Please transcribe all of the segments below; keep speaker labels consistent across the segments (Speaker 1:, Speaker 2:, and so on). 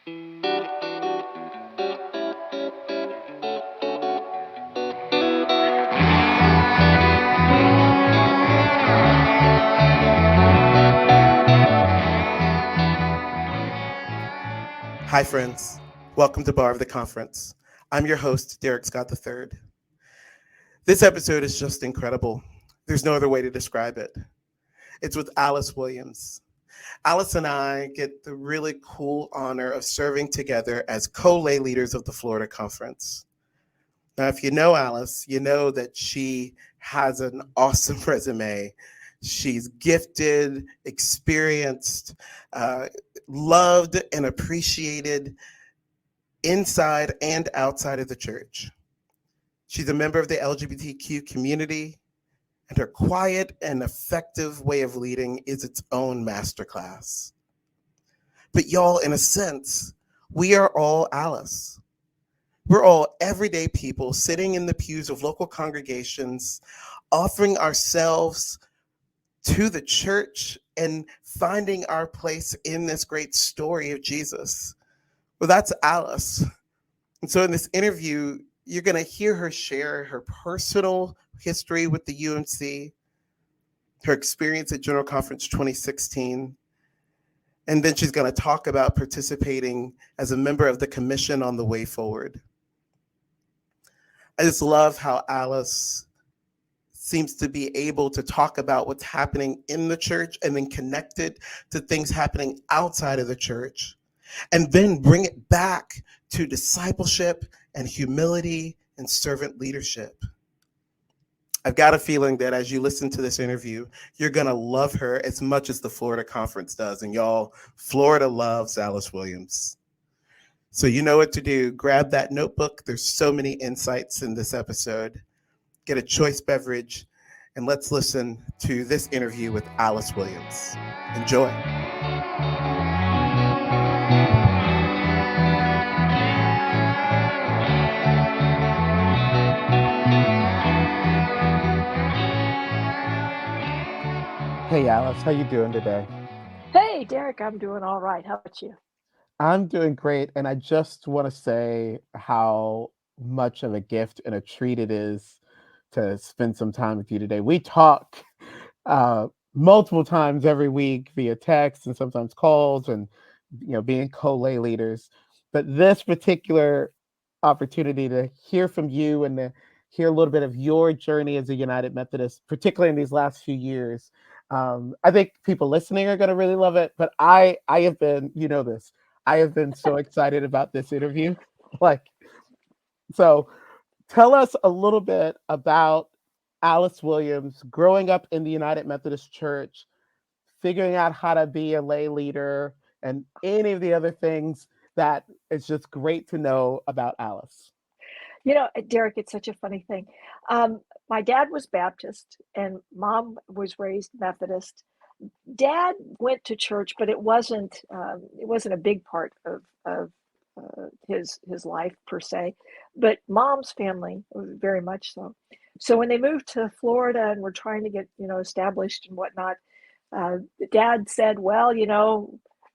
Speaker 1: Hi, friends. Welcome to Bar of the Conference. I'm your host, Derek Scott III. This episode is just incredible. There's no other way to describe it. It's with Alice Williams. Alice and I get the really cool honor of serving together as co-lay leaders of the Florida Conference. Now, if you know Alice, you know that she has an awesome resume. She's gifted, experienced, loved, and appreciated inside and outside of the church. She's a member of the LGBTQ community, and her quiet and effective way of leading is its own masterclass. But y'all, in a sense, we are all Alice. We're all everyday people sitting in the pews of local congregations, offering ourselves to the church and finding our place in this great story of Jesus. Well, that's Alice. And so in this interview, you're going to hear her share her personal history with the UMC, her experience at General Conference 2016, and then she's going to talk about participating as a member of the Commission on the Way Forward. I just love how Alice seems to be able to talk about what's happening in the church and then connect it to things happening outside of the church, and then bring it back to discipleship and humility and servant leadership. I've got a feeling that as you listen to this interview, you're going to love her as much as the Florida Conference does. And y'all, Florida loves Alice Williams. So you know what to do. Grab that notebook. There's so many insights in this episode. Get a choice beverage, and let's listen to this interview with Alice Williams. Enjoy. Hey, Alice, how you doing today?
Speaker 2: Hey, Derek, I'm doing all right. How about you?
Speaker 1: I'm doing great, and I just want to say how much of a gift and a treat it is to spend some time with you today. We talk uh, multiple times every week via text and sometimes calls, and being co-lay leaders. But this particular opportunity to hear from you and to hear a little bit of your journey as a United Methodist, particularly in these last few years, I think people listening are going to really love it. But I have been, this, I have been so excited about this interview. Like, so tell us a little bit about Alice Williams growing up in the United Methodist Church, figuring out how to be a lay leader, and any of the other things that it's just great to know about Alice.
Speaker 2: Derek, it's such a funny thing. My dad was Baptist and mom was raised Methodist. Dad went to church, but it wasn't a big part of his life per se. But mom's family was very much so. So when they moved to Florida and were trying to get established and whatnot, Dad said, "Well,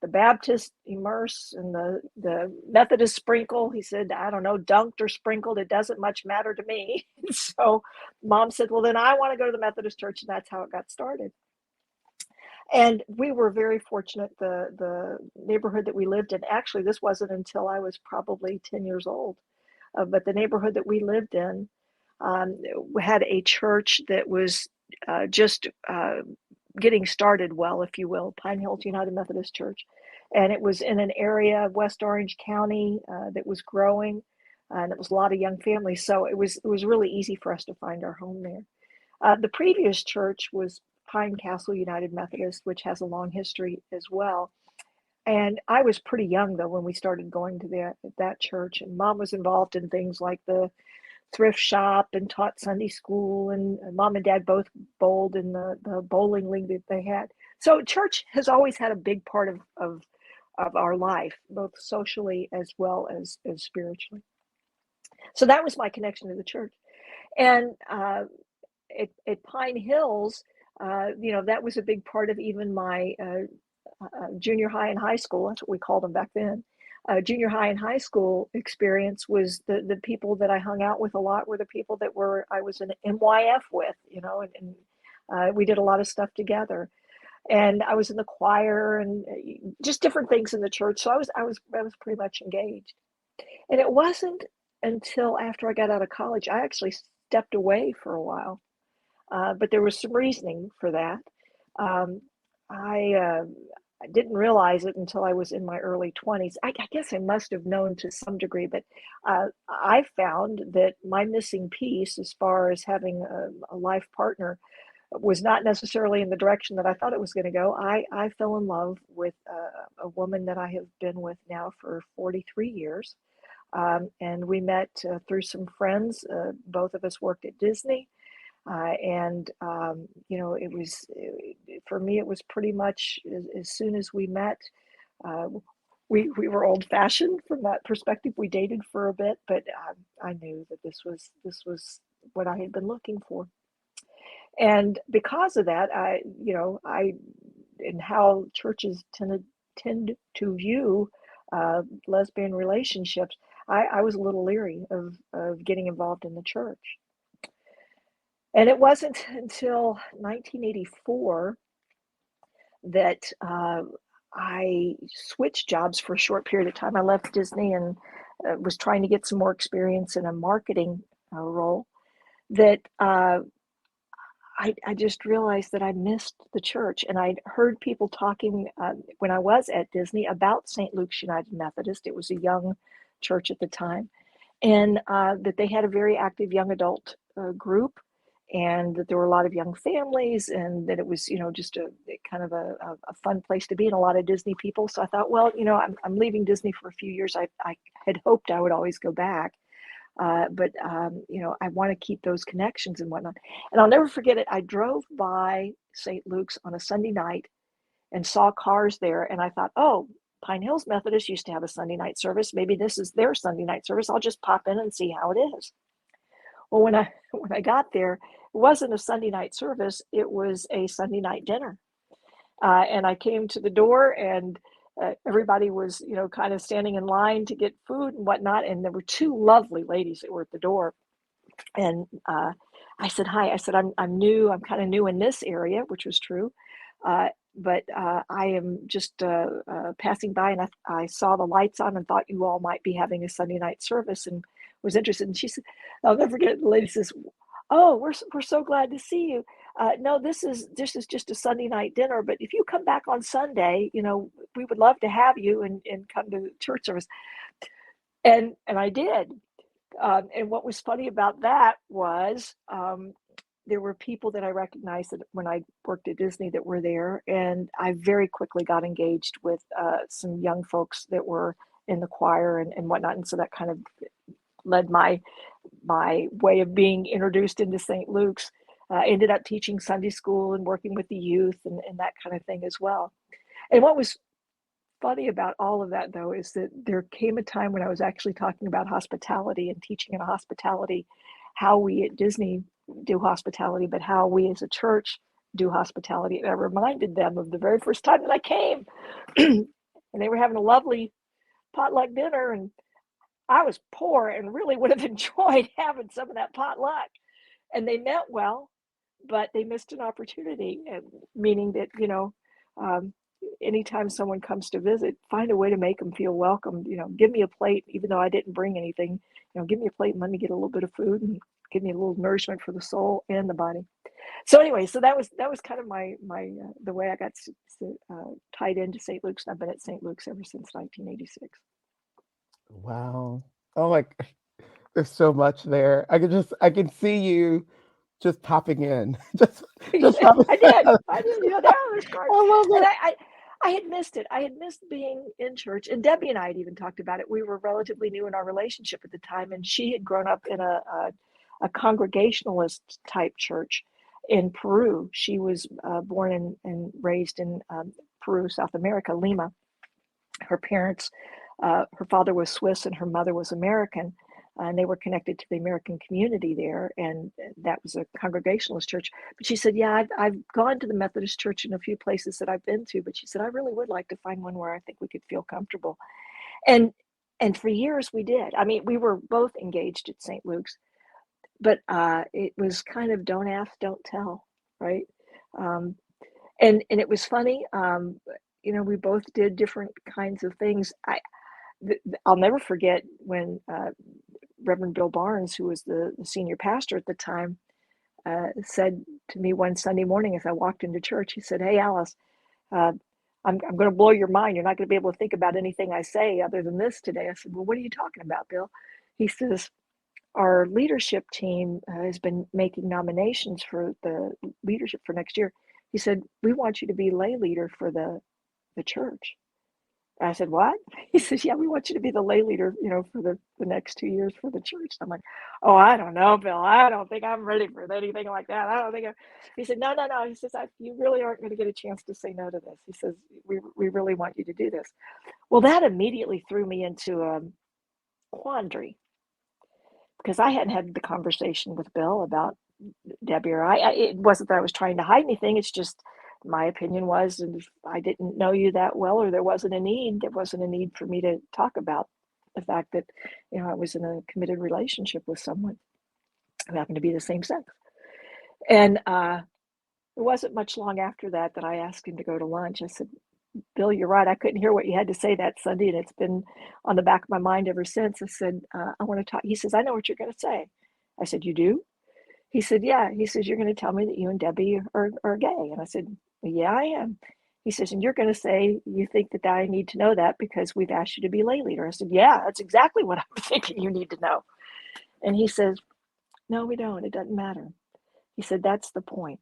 Speaker 2: the Baptist immerse and the Methodist sprinkle." He said, "I don't know, dunked or sprinkled, it doesn't much matter to me." So mom said, "Well, then I want to go to the Methodist church," and that's how it got started. And we were very fortunate. The neighborhood that we lived in, actually, this wasn't until I was probably 10 years old, but the neighborhood that we lived in um, had a church that was just getting started well, if you will, Pine Hills United Methodist Church. And it was in an area of West Orange County that was growing, and it was a lot of young families. So it was really easy for us to find our home there. The previous church was Pine Castle United Methodist, which has a long history as well. And I was pretty young though when we started going to that church, and mom was involved in things like the thrift shop and taught Sunday school, and mom and dad both bowled in the bowling league that they had. So church has always had a big part of our life, both socially as well as spiritually. So that was my connection to the church. And at Pine Hills, that was a big part of even my junior high and high school. That's what we called them back then. junior high and high school experience was the people that I hung out with a lot were the people that I was in MYF with, and we did a lot of stuff together. And I was in the choir and just different things in the church. So I was pretty much engaged. And it wasn't until after I got out of college, I actually stepped away for a while. But there was some reasoning for that. Um, I didn't realize it until I was in my early 20s. I guess I must have known to some degree, but I found that my missing piece, as far as having a life partner, was not necessarily in the direction that I thought it was going to go. I fell in love with a woman that I have been with now for 43 years. And we met through some friends. Both of us worked at Disney. And it was for me. It was pretty much as soon as we met. Uh, we were old fashioned from that perspective. We dated for a bit, but I knew that this was what I had been looking for. And because of that, and how churches tend to view lesbian relationships, I was a little leery of getting involved in the church. And it wasn't until 1984 that I switched jobs for a short period of time. I left Disney and was trying to get some more experience in a marketing role. That I just realized that I missed the church, and I'd heard people talking when I was at Disney about St. Luke's United Methodist. It was a young church at the time, and that they had a very active young adult group, and that there were a lot of young families, and that it was, just a kind of a fun place to be, and a lot of Disney people. So I thought, well, I'm leaving Disney for a few years. I had hoped I would always go back. But I want to keep those connections and whatnot. And I'll never forget it. I drove by St. Luke's on a Sunday night and saw cars there. And I thought, oh, Pine Hills Methodist used to have a Sunday night service. Maybe this is their Sunday night service. I'll just pop in and see how it is. Well, when I got there, it wasn't a Sunday night service. It was a Sunday night dinner. And I came to the door, and everybody was, kind of standing in line to get food and whatnot. And there were two lovely ladies that were at the door. And I said, hi. I said, I'm new. I'm kind of new in this area, which was true. But I am just passing by, and I saw the lights on and thought you all might be having a Sunday night service and was interested. And she said, I'll never forget, the lady says, oh, we're so glad to see you. No, this is just a Sunday night dinner, but if you come back on Sunday, we would love to have you and come to church service. And I did. And what was funny about that was there were people that I recognized that when I worked at Disney that were there, and I very quickly got engaged with some young folks that were in the choir and whatnot. And so that kind of led my way of being introduced into St. Luke's. Ended up teaching Sunday school and working with the youth and that kind of thing as well. And what was funny about all of that, though, is that there came a time when I was actually talking about hospitality and teaching in hospitality, how we at Disney do hospitality, but how we as a church do hospitality. And I reminded them of the very first time that I came, and they were having a lovely potluck dinner, and I was poor and really would have enjoyed having some of that potluck. And they meant well, but they missed an opportunity, meaning that, anytime someone comes to visit, find a way to make them feel welcome. Give me a plate, even though I didn't bring anything. Give me a plate and let me get a little bit of food and give me a little nourishment for the soul and the body. So anyway, so that was kind of my the way I got tied into St. Luke's. I've been at St. Luke's ever since 1986.
Speaker 3: Wow. Oh my, there's so much there. I can see you just popping in. Just popping
Speaker 2: I
Speaker 3: in.
Speaker 2: did. There's cars.
Speaker 3: I love
Speaker 2: And
Speaker 3: it.
Speaker 2: I had missed it. I had missed being in church. And Debbie and I had even talked about it. We were relatively new in our relationship at the time, and she had grown up in a congregationalist type church in Peru. She was born and raised in Peru, South America, Lima. Her parents, her father was Swiss and her mother was American. And they were connected to the American community there, and that was a congregationalist church. But she said, yeah, I've gone to the Methodist church in a few places that I've been to, but she said, I really would like to find one where I think we could feel comfortable. And for years we did. I mean, we were both engaged at St. Luke's, but it was kind of don't ask, don't tell, right? Um, and it was funny. We both did different kinds of things. I'll never forget when Reverend Bill Barnes, who was the senior pastor at the time, said to me one Sunday morning as I walked into church, he said, "Hey, Alice, uh, I'm going to blow your mind. You're not going to be able to think about anything I say other than this today." I said, "Well, what are you talking about, Bill?" He says, "Our leadership team has been making nominations for the leadership for next year." He said, "We want you to be lay leader for the church." I said, "What?" He says, "Yeah, we want you to be the lay leader, for the next 2 years for the church." I'm like, "Oh, I don't know, Bill. I don't think I'm ready for anything like that. I don't think I'm." He said, "No, no, no." He says, "You really aren't going to get a chance to say no to this." He says, "We really want you to do this." Well, that immediately threw me into a quandary because I hadn't had the conversation with Bill about Debbie or I. It wasn't that I was trying to hide anything. It's just my opinion was, and if I didn't know you that well, or there wasn't a need for me to talk about the fact that, I was in a committed relationship with someone who happened to be the same sex. And it wasn't much long after that I asked him to go to lunch. I said, "Bill, you're right. I couldn't hear what you had to say that Sunday, and it's been on the back of my mind ever since." I said, "I want to talk." He says, "I know what you're going to say." I said, "You do?" He said, "Yeah." He says, "You're going to tell me that you and Debbie are gay." And I said, "Yeah, I am." He says, "And you're going to say you think that I need to know that because we've asked you to be lay leader." I said, "Yeah, that's exactly what I'm thinking you need to know." And he says, "No, we don't. It doesn't matter." He said, "That's the point."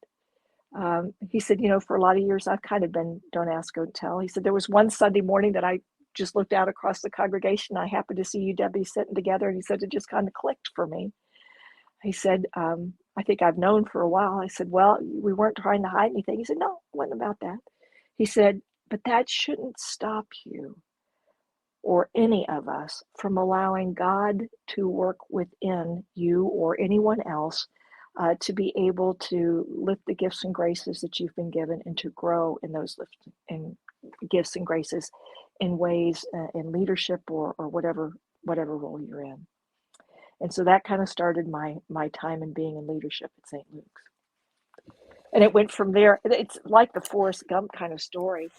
Speaker 2: He said, "For a lot of years, I've kind of been don't ask, don't tell." He said, "There was one Sunday morning that I just looked out across the congregation. I happened to see you, Debbie, sitting together." And he said, "It just kind of clicked for me." He said, "I think I've known for a while." I said, "Well, we weren't trying to hide anything." He said, "No, it wasn't about that." He said, "But that shouldn't stop you or any of us from allowing God to work within you or anyone else to be able to lift the gifts and graces that you've been given and to grow in those gifts and graces in ways in leadership or whatever role you're in." And so that kind of started my time in being in leadership at St. Luke's. And it went from there. It's like the Forrest Gump kind of story.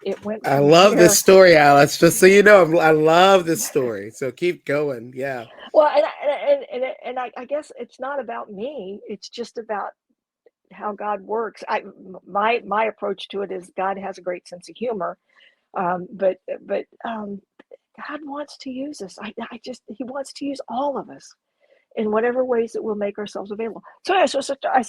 Speaker 2: It went
Speaker 3: I
Speaker 2: from
Speaker 3: love this
Speaker 2: there.
Speaker 3: story, Alice. Just so you know, I love this story. So keep going. Yeah.
Speaker 2: Well, I guess it's not about me. It's just about how God works. My approach to it is God has a great sense of humor, but God wants to use us. He wants to use all of us in whatever ways that we'll make ourselves available. So yeah, so I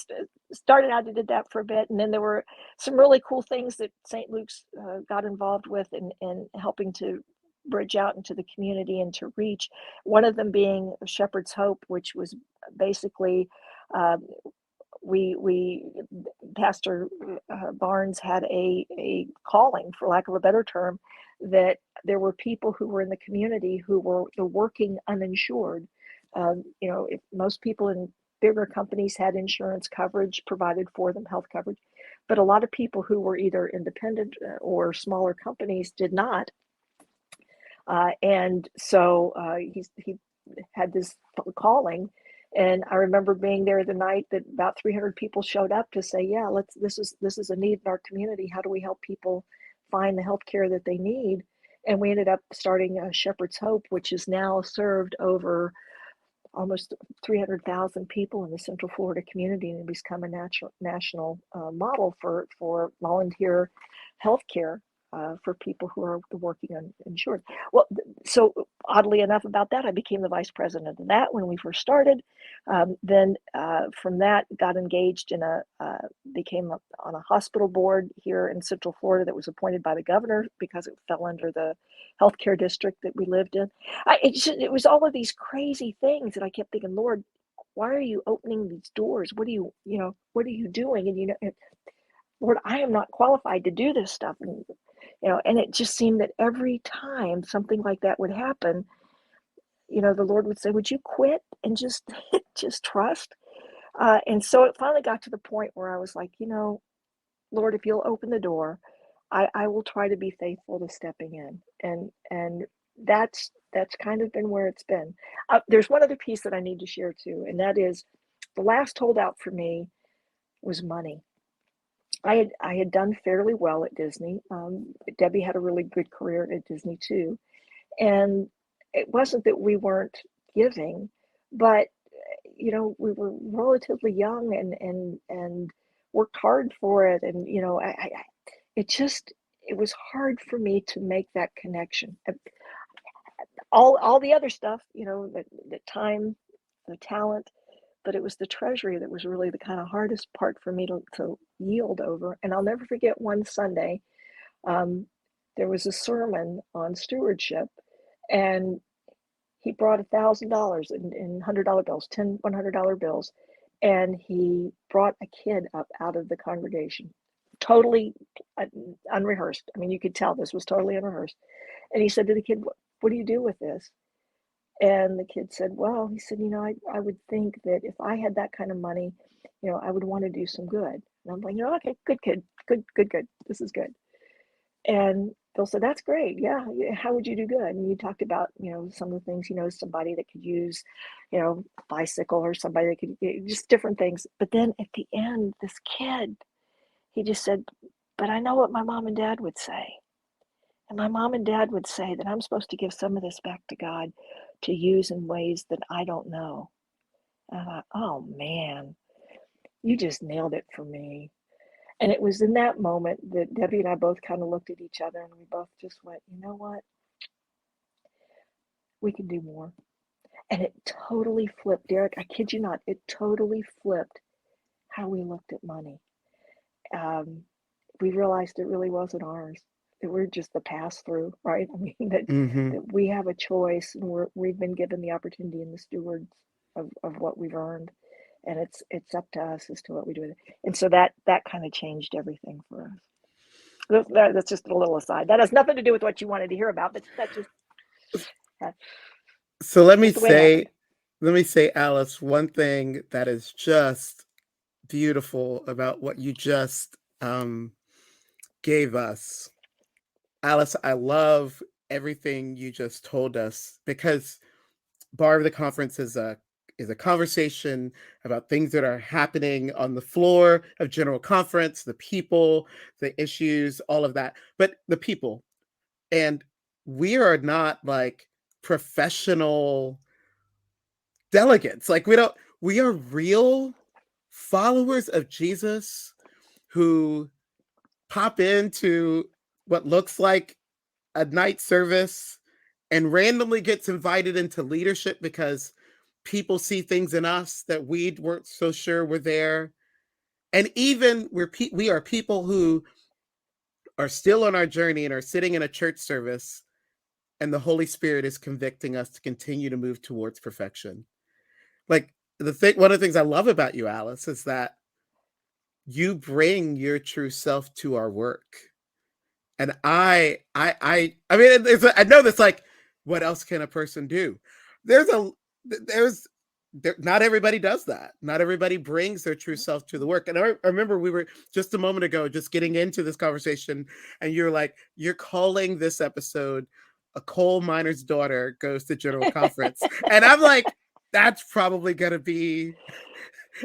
Speaker 2: started out and did that for a bit, and then there were some really cool things that St. Luke's got involved with in helping to bridge out into the community and to reach. One of them being Shepherd's Hope, which was basically uh, we Pastor Barnes had a calling, for lack of a better term, that there were people who were in the community who were the working uninsured. If most people in bigger companies had insurance coverage provided for them, health coverage, but a lot of people who were either independent or smaller companies did not. And so he had this calling. And I remember being there the night that about 300 people showed up to say, "Yeah, this is a need in our community. How do we help people find the health care that they need?" And we ended up starting Shepherd's Hope, which is now served over almost 300,000 people in the Central Florida community, and become a national model for volunteer healthcare for people who are working uninsured. Well, so oddly enough about that, I became the vice president of that when we first started. Then from that, got engaged in became on a hospital board here in Central Florida that was appointed by the governor because it fell under the healthcare district that we lived in. It was all of these crazy things that I kept thinking, "Lord, why are you opening these doors? What are what are you doing?" And Lord, I am not qualified to do this stuff. And it just seemed that every time something like that would happen, the Lord would say, "Would you quit and just just trust?" And so it finally got to the point where I was like, "Lord, if you'll open the door, I will try to be faithful to stepping in and that's kind of been where it's been. There's one other piece that I need to share too, and that is the last holdout for me was money. I had done fairly well at Disney. Debbie had a really good career at Disney too, and it wasn't that we weren't giving, but we were relatively young and worked hard for it, and it was hard for me to make that connection. All the other stuff, the time, the talent, but it was the treasury that was really the kind of hardest part for me to yield over. And I'll never forget one Sunday, um, there was a sermon on stewardship, and he brought $1,000 in $100 bills, 10 $100 bills, and he brought a kid up out of the congregation, totally unrehearsed. I mean, you could tell this was totally unrehearsed. And he said to the kid, "What do you do with this?" And the kid said, "Well," he said, I would think that if I had that kind of money, I would want to do some good." And I'm like, "Okay, good kid, good. This is good." And Bill said, "That's great. Yeah. How would you do good?" And you talked about, some of the things, somebody that could use, a bicycle, or somebody that could just different things. But then at the end, this kid, he just said, "But I know what my mom and dad would say. And my mom and dad would say that I'm supposed to give some of this back to God to use in ways that I don't know." And I thought, "Oh man, you just nailed it for me." And it was in that moment that Debbie and I both kind of looked at each other, and we both just went, "You know what? We can do more." And it totally flipped, Derek. I kid you not, it totally flipped how we looked at money. We realized it really wasn't ours, that we're just the pass through, right? I mean,
Speaker 3: Mm-hmm.
Speaker 2: that we have a choice, and we've been given the opportunity and the stewards of what we've earned. And it's up to us as to what we do with it. And so that kind of changed everything for us. That's just a little aside. That has nothing to do with what you wanted to hear about, but that's
Speaker 3: So
Speaker 2: just the way it happened.
Speaker 3: let me say, Alice, one thing that is just beautiful about what you just gave us. Alice, I love everything you just told us, because Bar of the Conference is a conversation about things that are happening on the floor of General Conference, the people, the issues, all of that. But the people, and we are not like professional delegates. Like we are real followers of Jesus who pop into what looks like a night service and randomly gets invited into leadership because people see things in us that we weren't so sure were there. And even we are people who are still on our journey and are sitting in a church service, and the Holy Spirit is convicting us to continue to move towards perfection. Like one of the things I love about you, Alice, is that you bring your true self to our work. And I mean, I know that's like, what else can a person do? There's not everybody does that. Not everybody brings their true self to the work. And I remember we were just a moment ago just getting into this conversation, and you're like, you're calling this episode "A Coal Miner's Daughter Goes to General Conference." And I'm like, that's probably going to be,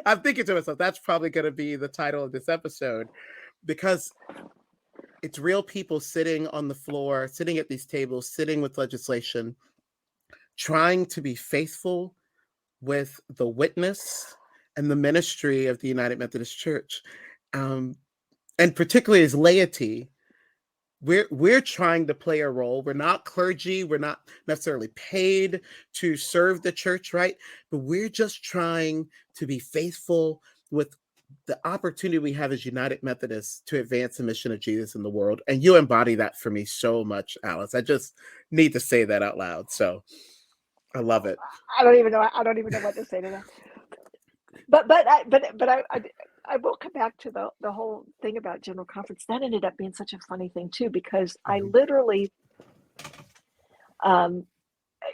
Speaker 3: I'm thinking to myself, that's probably going to be the title of this episode, because it's real people sitting on the floor, sitting at these tables, sitting with legislation, trying to be faithful with the witness and the ministry of the United Methodist Church. And particularly as laity, we're trying to play a role. We're not clergy. We're not necessarily paid to serve the church, right? But we're just trying to be faithful with the opportunity we have as United Methodists to advance the mission of Jesus in the world. And you embody that for me so much, Alice. I just need to say that out loud. So I love it.
Speaker 2: I don't even know what to say to that. But I will come back to the whole thing about General Conference. That ended up being such a funny thing too, because I literally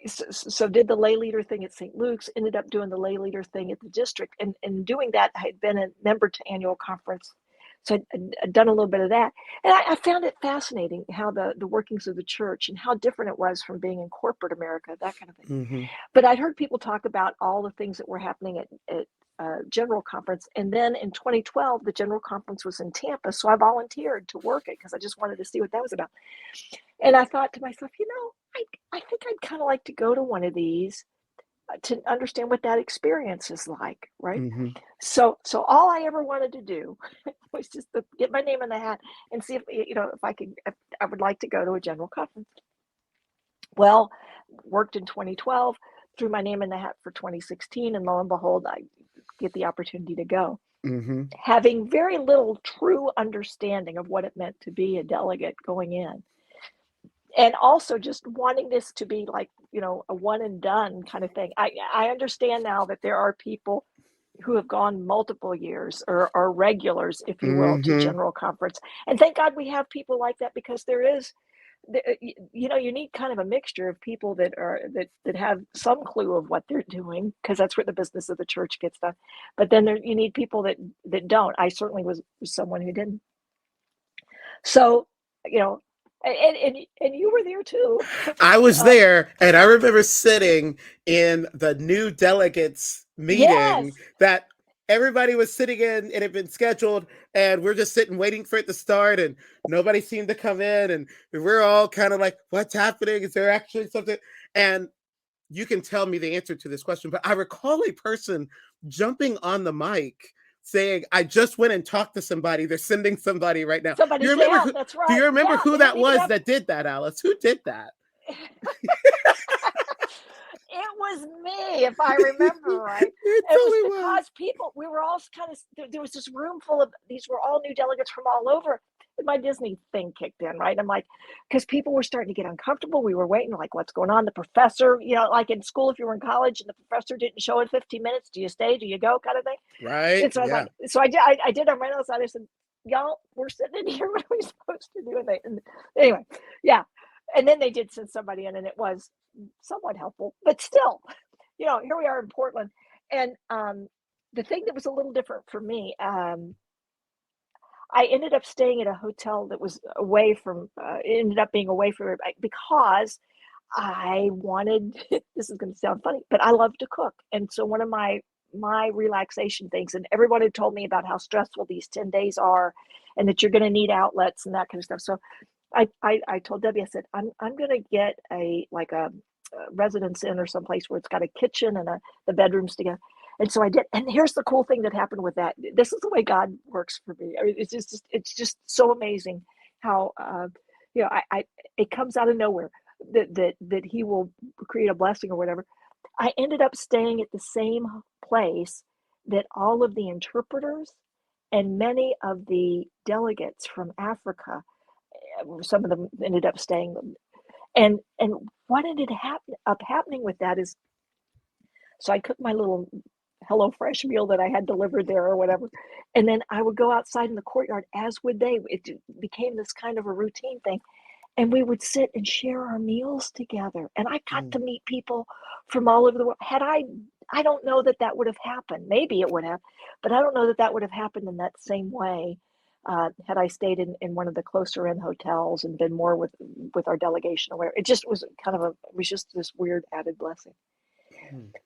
Speaker 2: so did the lay leader thing at St. Luke's, ended up doing the lay leader thing at the district, and doing that, I had been a member to annual conference So I'd done a little bit of that. And I found it fascinating how the workings of the church and how different it was from being in corporate America, that kind of thing.
Speaker 3: Mm-hmm.
Speaker 2: But I'd heard people talk about all the things that were happening at General Conference. And then in 2012, the General Conference was in Tampa. So I volunteered to work it because I just wanted to see what that was about. And I thought to myself, I think I'd kind of like to go to one of these to understand what that experience is like, right?
Speaker 3: Mm-hmm.
Speaker 2: So all I ever wanted to do was just to get my name in the hat and see if I would like to go to a General Conference. Well, worked in 2012, threw my name in the hat for 2016, and lo and behold, I get the opportunity to go.
Speaker 3: Mm-hmm.
Speaker 2: Having very little true understanding of what it meant to be a delegate going in. And also just wanting this to be like, a one and done kind of thing. I understand now that there are people who have gone multiple years or are regulars, if you will, to
Speaker 3: Mm-hmm.
Speaker 2: General Conference. And thank God we have people like that, because you need kind of a mixture of people that have some clue of what they're doing, because that's where the business of the church gets done. But then you need people that don't. I certainly was someone who didn't. So, and you were there too.
Speaker 3: I was there, and I remember sitting in the new delegates
Speaker 2: Yes.
Speaker 3: meeting that everybody was sitting in. It had been scheduled, and we're just sitting waiting for it to start, and nobody seemed to come in, and we're all kind of like, what's happening? Is there actually something? And you can tell me the answer to this question, but I recall a person jumping on the mic saying, I just went and talked to somebody. They're sending somebody right now.
Speaker 2: Somebody's down. That's right.
Speaker 3: Do you remember
Speaker 2: Yeah,
Speaker 3: who
Speaker 2: they
Speaker 3: that
Speaker 2: didn't even
Speaker 3: was
Speaker 2: have.
Speaker 3: that did that, Alice? Who did that?
Speaker 2: It was me, if I remember right.
Speaker 3: It
Speaker 2: It was
Speaker 3: totally was.
Speaker 2: because we were all kind of, there was this room full of, these were all new delegates from all over. My Disney thing kicked in, right? I'm like, because people were starting to get uncomfortable. We were waiting, like, what's going on? The professor, like in school, if you were in college and the professor didn't show in 15 minutes, do you stay? Do you go? Kind of thing.
Speaker 3: Right?
Speaker 2: And so I was
Speaker 3: Yeah.
Speaker 2: like, I did. I'm right outside. I said, y'all, we're sitting in here. What are we supposed to do? And anyway, yeah. And then they did send somebody in, and it was somewhat helpful, but still, here we are in Portland. And the thing that was a little different for me, I ended up staying at a hotel that was away from, ended up being away from everybody, because I wanted, this is going to sound funny, but I love to cook. And so one of my relaxation things, and everyone had told me about how stressful these 10 days are, and that you're going to need outlets and that kind of stuff. So I told Debbie, I said, I'm going to get a residence inn or someplace where it's got a kitchen and the bedrooms together. And so I did. And here's the cool thing that happened with that. This is the way God works for me. I mean, it's just so amazing how, it comes out of nowhere that he will create a blessing or whatever. I ended up staying at the same place that all of the interpreters and many of the delegates from Africa, some of them ended up staying. And what ended up happening with that is, so I cooked my little HelloFresh meal that I had delivered there or whatever, and then I would go outside in the courtyard, as would they. It became this kind of a routine thing, and we would sit and share our meals together. And I got to meet people from all over the world. I don't know that would have happened. Maybe it would have, but I don't know that would have happened in that same way had I stayed in one of the closer in hotels and been more with our delegation aware. It just was it was just this weird added blessing.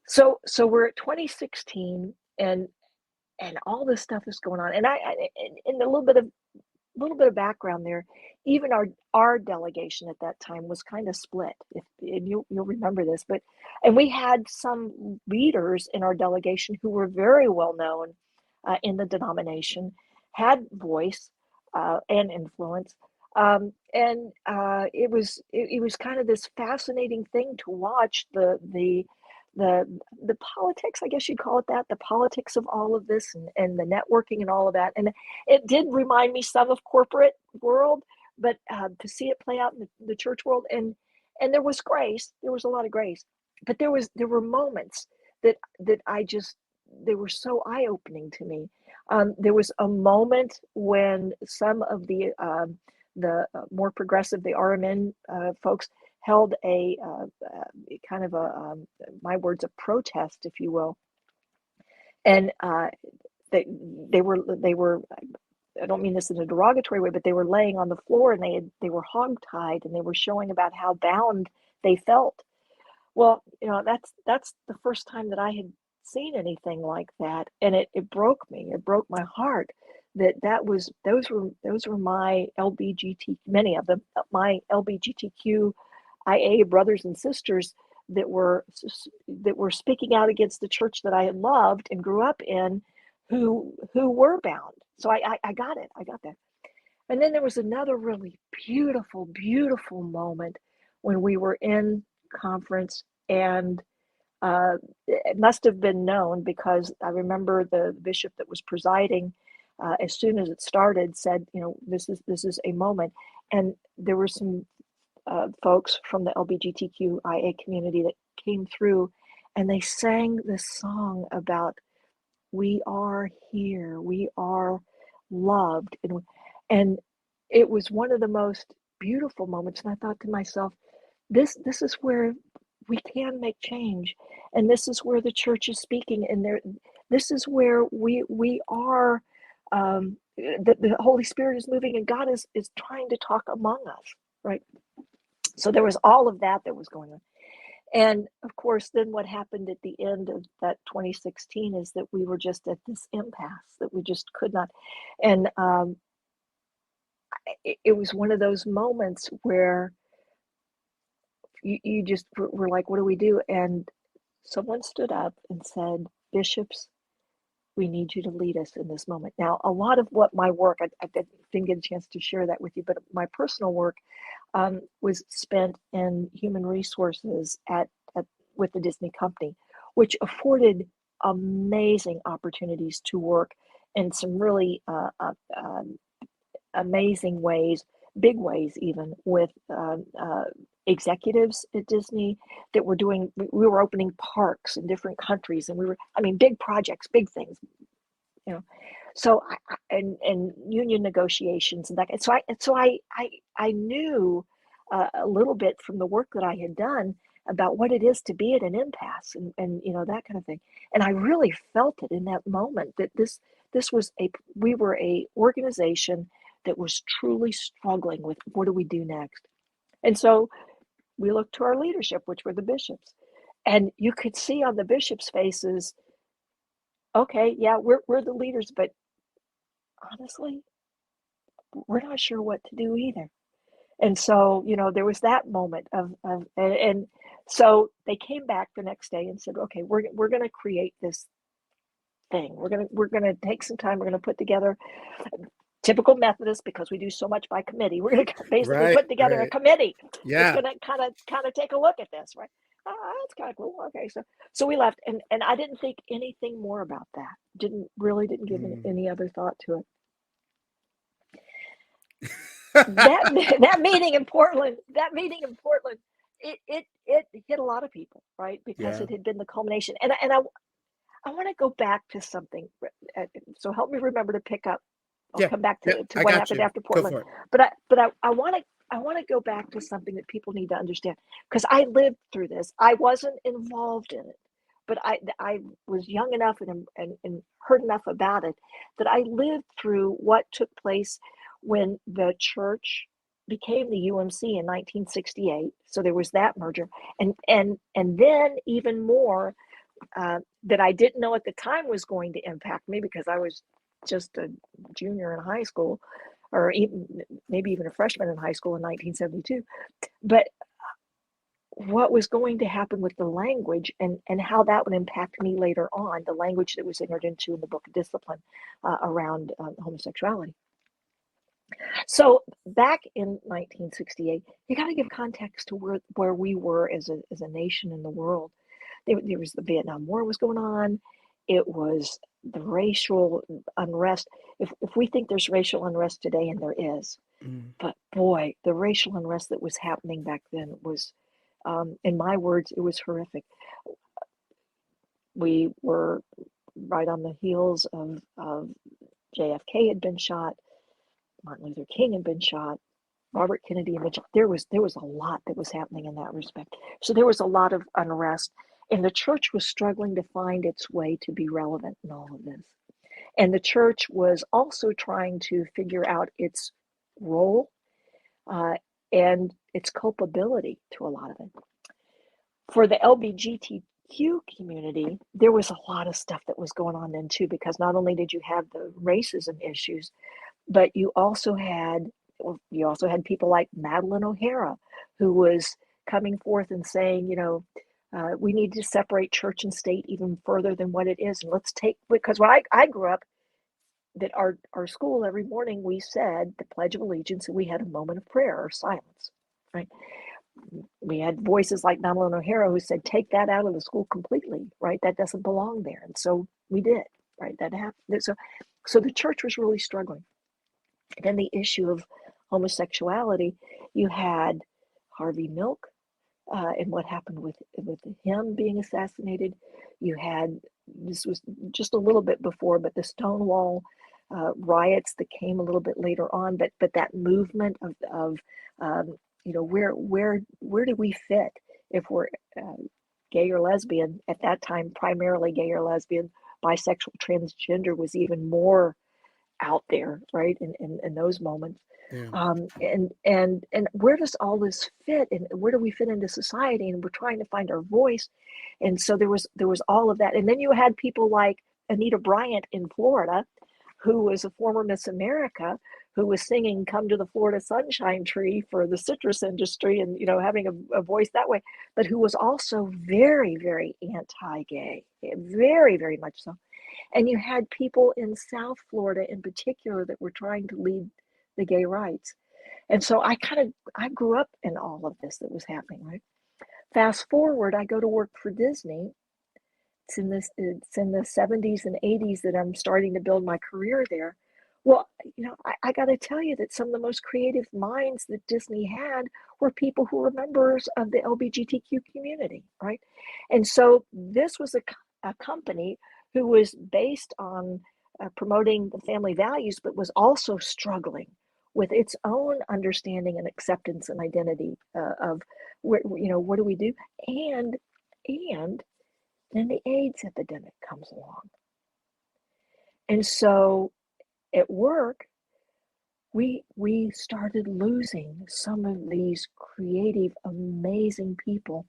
Speaker 2: So we're at 2016, and all this stuff is going on. And in a little bit of background there, even our delegation at that time was kind of split. And you'll remember this, and we had some leaders in our delegation who were very well known in the denomination, had voice and influence. And it was kind of this fascinating thing to watch the politics, I guess you'd call it that, the politics of all of this, and the networking and all of that. And it did remind me some of corporate world, but to see it play out in the church world, and there was grace, there was a lot of grace, but there were moments that they were so eye-opening to me. There was a moment when some of the more progressive, the RMN folks, held a kind of my words, a protest, if you will, and they were I don't mean this in a derogatory way, but they were laying on the floor and they were hogtied and they were showing about how bound they felt. Well, that's the first time that I had seen anything like that, and it broke me. It broke my heart those were my many of them, my LGBTQIA brothers and sisters that were speaking out against the church that I had loved and grew up in, who were bound. So I got it. I got that. And then there was another really beautiful, beautiful moment when we were in conference, and it must have been known because I remember the bishop that was presiding, as soon as it started, said, this is a moment. And there were some folks from the LGBTQIA community that came through, and they sang this song about, we are here, we are loved, and it was one of the most beautiful moments. And I thought to myself, this is where we can make change, and this is where the church is speaking, and this is where we are, the Holy Spirit is moving, and God is trying to talk among us, right? So there was all of that was going on. And of course, then what happened at the end of that 2016 is that we were just at this impasse that we just could not. And it was one of those moments where you just were like, what do we do? And someone stood up and said, bishops, we need you to lead us in this moment. Now, a lot of what my work, I didn't get a chance to share that with you, but my personal work was spent in human resources with the Disney company, which afforded amazing opportunities to work in some really amazing ways, big ways even, with executives at Disney that were we were opening parks in different countries, and big projects, big things, So and union negotiations and that. And so I knew a little bit from the work that I had done about what it is to be at an impasse, and that kind of thing. And I really felt it in that moment that we were a organization that was truly struggling with, what do we do next? And so we looked to our leadership, which were the bishops, and you could see on the bishops' faces, okay, yeah, we're the leaders, but honestly, we're not sure what to do either. And so, there was that moment and so they came back the next day and said, okay, we're going to create this thing. We're going to take some time. We're going to put together, typical Methodist, because we do so much by committee. We're going to basically put together a committee that's going to kind of take a look at this, right? Oh, that's kind of cool. Okay, so we left, and I didn't think anything more about that. Didn't give any other thought to it. that meeting in Portland, it hit a lot of people, right? Because it had been the culmination, and I want to go back to something. So help me remember to pick up. I'll come back to what happened after Portland. But I want to go back to something that people need to understand, because I lived through this. I wasn't involved in it, but I was young enough and heard enough about it that I lived through what took place when the church became the UMC in 1968. So there was that merger, and then even more that I didn't know at the time was going to impact me, because I was just a junior in high school, or maybe even a freshman in high school in 1972. But what was going to happen with the language, and how that would impact me later on, the language that was entered into in the Book of Discipline around homosexuality. So back in 1968, you got to give context to where we were as a nation in the world. There was the Vietnam War was going on. It was the racial unrest. If we think there's racial unrest today, and there is, but boy, the racial unrest that was happening back then was, in my words, it was horrific. We were right on the heels of JFK had been shot, Martin Luther King had been shot, Robert Kennedy had been shot. There was a lot that was happening in that respect. So there was a lot of unrest, and the church was struggling to find its way to be relevant in all of this. And the church was also trying to figure out its role uh, and its culpability to a lot of it. For the LGBTQ community, there was a lot of stuff that was going on then too, because not only did you have the racism issues, but you also had people like Madeline O'Hara, who was coming forth and saying, we need to separate church and state even further than what it is, and because when I grew up, that our school every morning we said the Pledge of Allegiance, and we had a moment of prayer or silence, right? We had voices like Madeline O'Hara who said, take that out of the school completely, right? That doesn't belong there. And so we did, right? That happened. So the church was really struggling. And then the issue of homosexuality, you had Harvey Milk and what happened with him being assassinated. You had, this was just a little bit before, but the Stonewall riots that came a little bit later on. But that movement of where do we fit if we're gay or lesbian? At that time, primarily gay or lesbian. Bisexual, transgender was even more out there, right? In those moments.
Speaker 3: Yeah.
Speaker 2: And where does all this fit, and where do we fit into society? And we're trying to find our voice. And so there was all of that. And then you had people like Anita Bryant in Florida, who was a former Miss America, who was singing "Come to the Florida Sunshine Tree" for the citrus industry, and having a voice that way, but who was also very, very anti-gay, very, very much so. And you had people in South Florida in particular that were trying to lead the gay rights. And so I grew up in all of this that was happening, right? Fast forward, I go to work for Disney. It's in the 70s and 80s that I'm starting to build my career there. Well, I got to tell you that some of the most creative minds that Disney had were people who were members of the LGBTQ community, right? And so this was a company who was based on promoting the family values, but was also struggling with its own understanding and acceptance and identity of what do we do? And then the AIDS epidemic comes along. And so at work, we started losing some of these creative, amazing people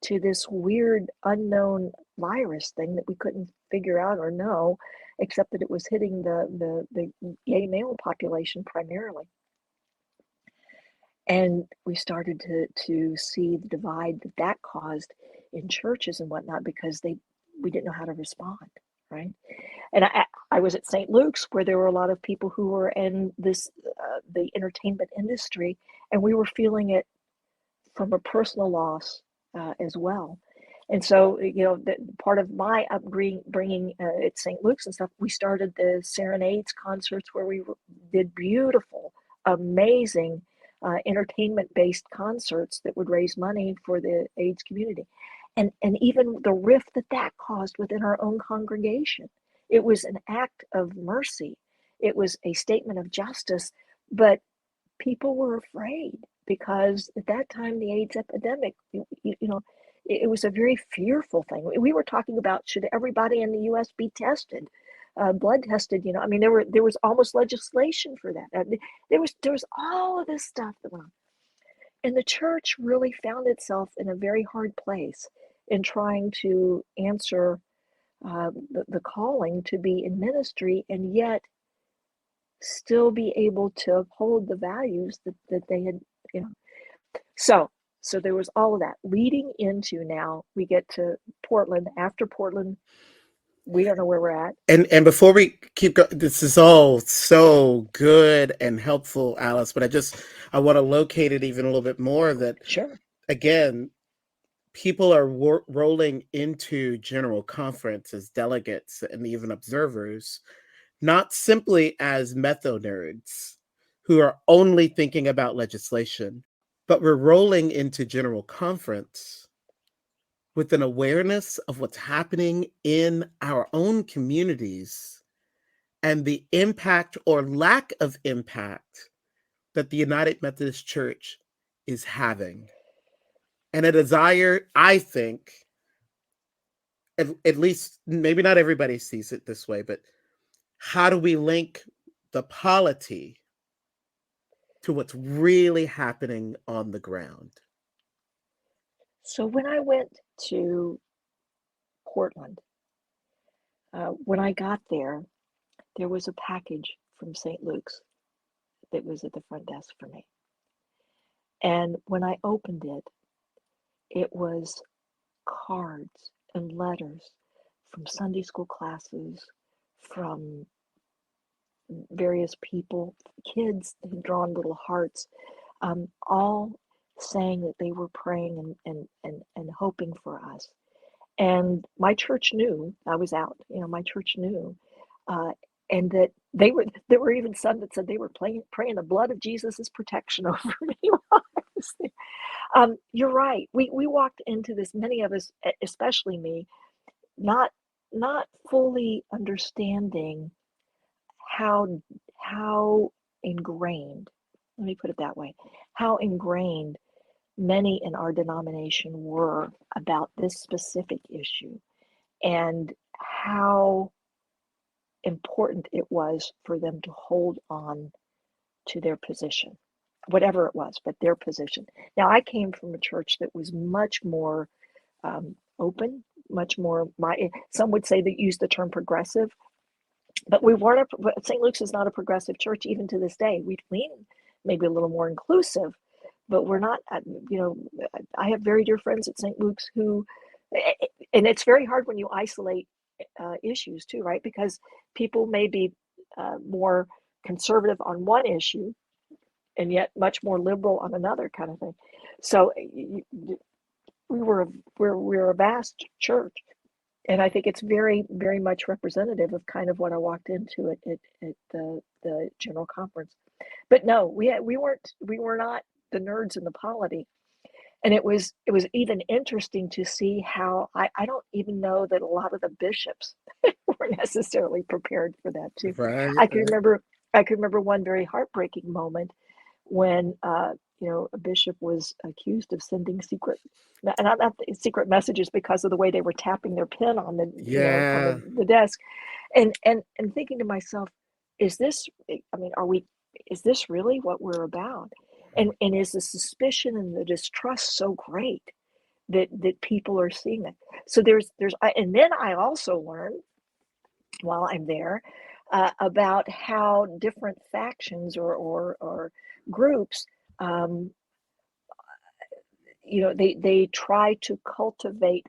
Speaker 2: to this weird, unknown virus thing that we couldn't figure out or know, except that it was hitting the gay male population primarily. And we started to see the divide that caused in churches and whatnot, because we didn't know how to respond, right? And I was at St. Luke's, where there were a lot of people who were in the entertainment industry, and we were feeling it from a personal loss as well. And so, part of my upbringing at St. Luke's and stuff, we started the Serenades concerts, where we did beautiful, amazing entertainment-based concerts that would raise money for the AIDS community. And even the rift that caused within our own congregation. It was an act of mercy. It was a statement of justice, but people were afraid, because at that time, the AIDS epidemic, it was a very fearful thing. We were talking about, should everybody in the U.S. be tested, blood tested? I mean, there was almost legislation for that. There was all of this stuff that went on, and the church really found itself in a very hard place in trying to answer the calling to be in ministry, and yet still be able to uphold the values that they had, So there was all of that leading into, now we get to Portland. After Portland, we don't know where we're at.
Speaker 3: And before we keep going, this is all so good and helpful, Alice, but I want to locate it even a little bit more, that,
Speaker 2: Sure.
Speaker 3: again, people are rolling into General Conference as delegates and even observers, not simply as metho nerds who are only thinking about legislation, but we're rolling into General Conference with an awareness of what's happening in our own communities and the impact or lack of impact that the United Methodist Church is having. And a desire, I think, at least maybe not everybody sees it this way, but how do we link the polity to what's really happening on the ground?
Speaker 2: So when I went to Portland, when I got there, there was a package from St. Luke's that was at the front desk for me. And when I opened it, it was cards and letters from Sunday school classes, from various people, kids had drawn little hearts, all saying that they were praying and hoping for us. And my church knew I was out. My church knew, uh, and that there were even some that said they were praying the blood of Jesus' protection over me while I was there. You're right. We walked into this, many of us, especially me, not fully understanding how ingrained, let me put it that way, how ingrained many in our denomination were about this specific issue, and how important it was for them to hold on to their position, whatever it was, but their position. Now, I came from a church that was much more open, much more, some would say they use the term progressive, but we weren't. St. Luke's is not a progressive church even to this day. We lean maybe a little more inclusive, but we're not. I have very dear friends at St. Luke's who, and it's very hard when you isolate issues too, right? Because people may be more conservative on one issue, and yet much more liberal on another kind of thing. So we're a vast church. And I think it's very, very much representative of kind of what I walked into at the general conference. But no, we were not the nerds in the polity. And it was even interesting to see how I don't even know that a lot of the bishops were necessarily prepared for that too.
Speaker 3: Right.
Speaker 2: I can remember one very heartbreaking moment when a bishop was accused of sending not secret messages because of the way they were tapping their pen on the on the desk, and thinking to myself, is this really what we're about? And is the suspicion and the distrust so great that people are seeing that? So and then I also learned while I'm there about how different factions or groups, they try to cultivate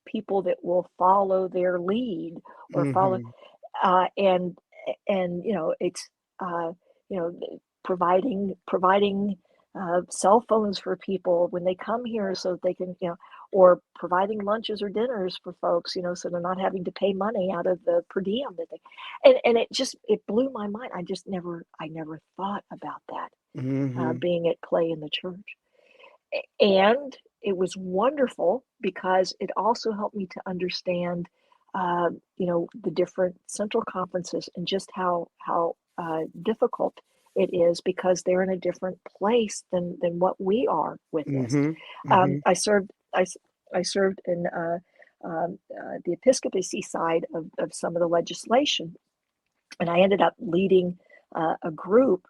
Speaker 2: people that will follow their lead or follow, and it's providing cell phones for people when they come here so they can, or providing lunches or dinners for folks, so they're not having to pay money out of the per diem that and it blew my mind. I never thought about that being at play in the church. And it was wonderful because it also helped me to understand, the different central conferences and just how difficult it is because they're in a different place than what we are with this. I served in the episcopacy side of some of the legislation, and I ended up leading a group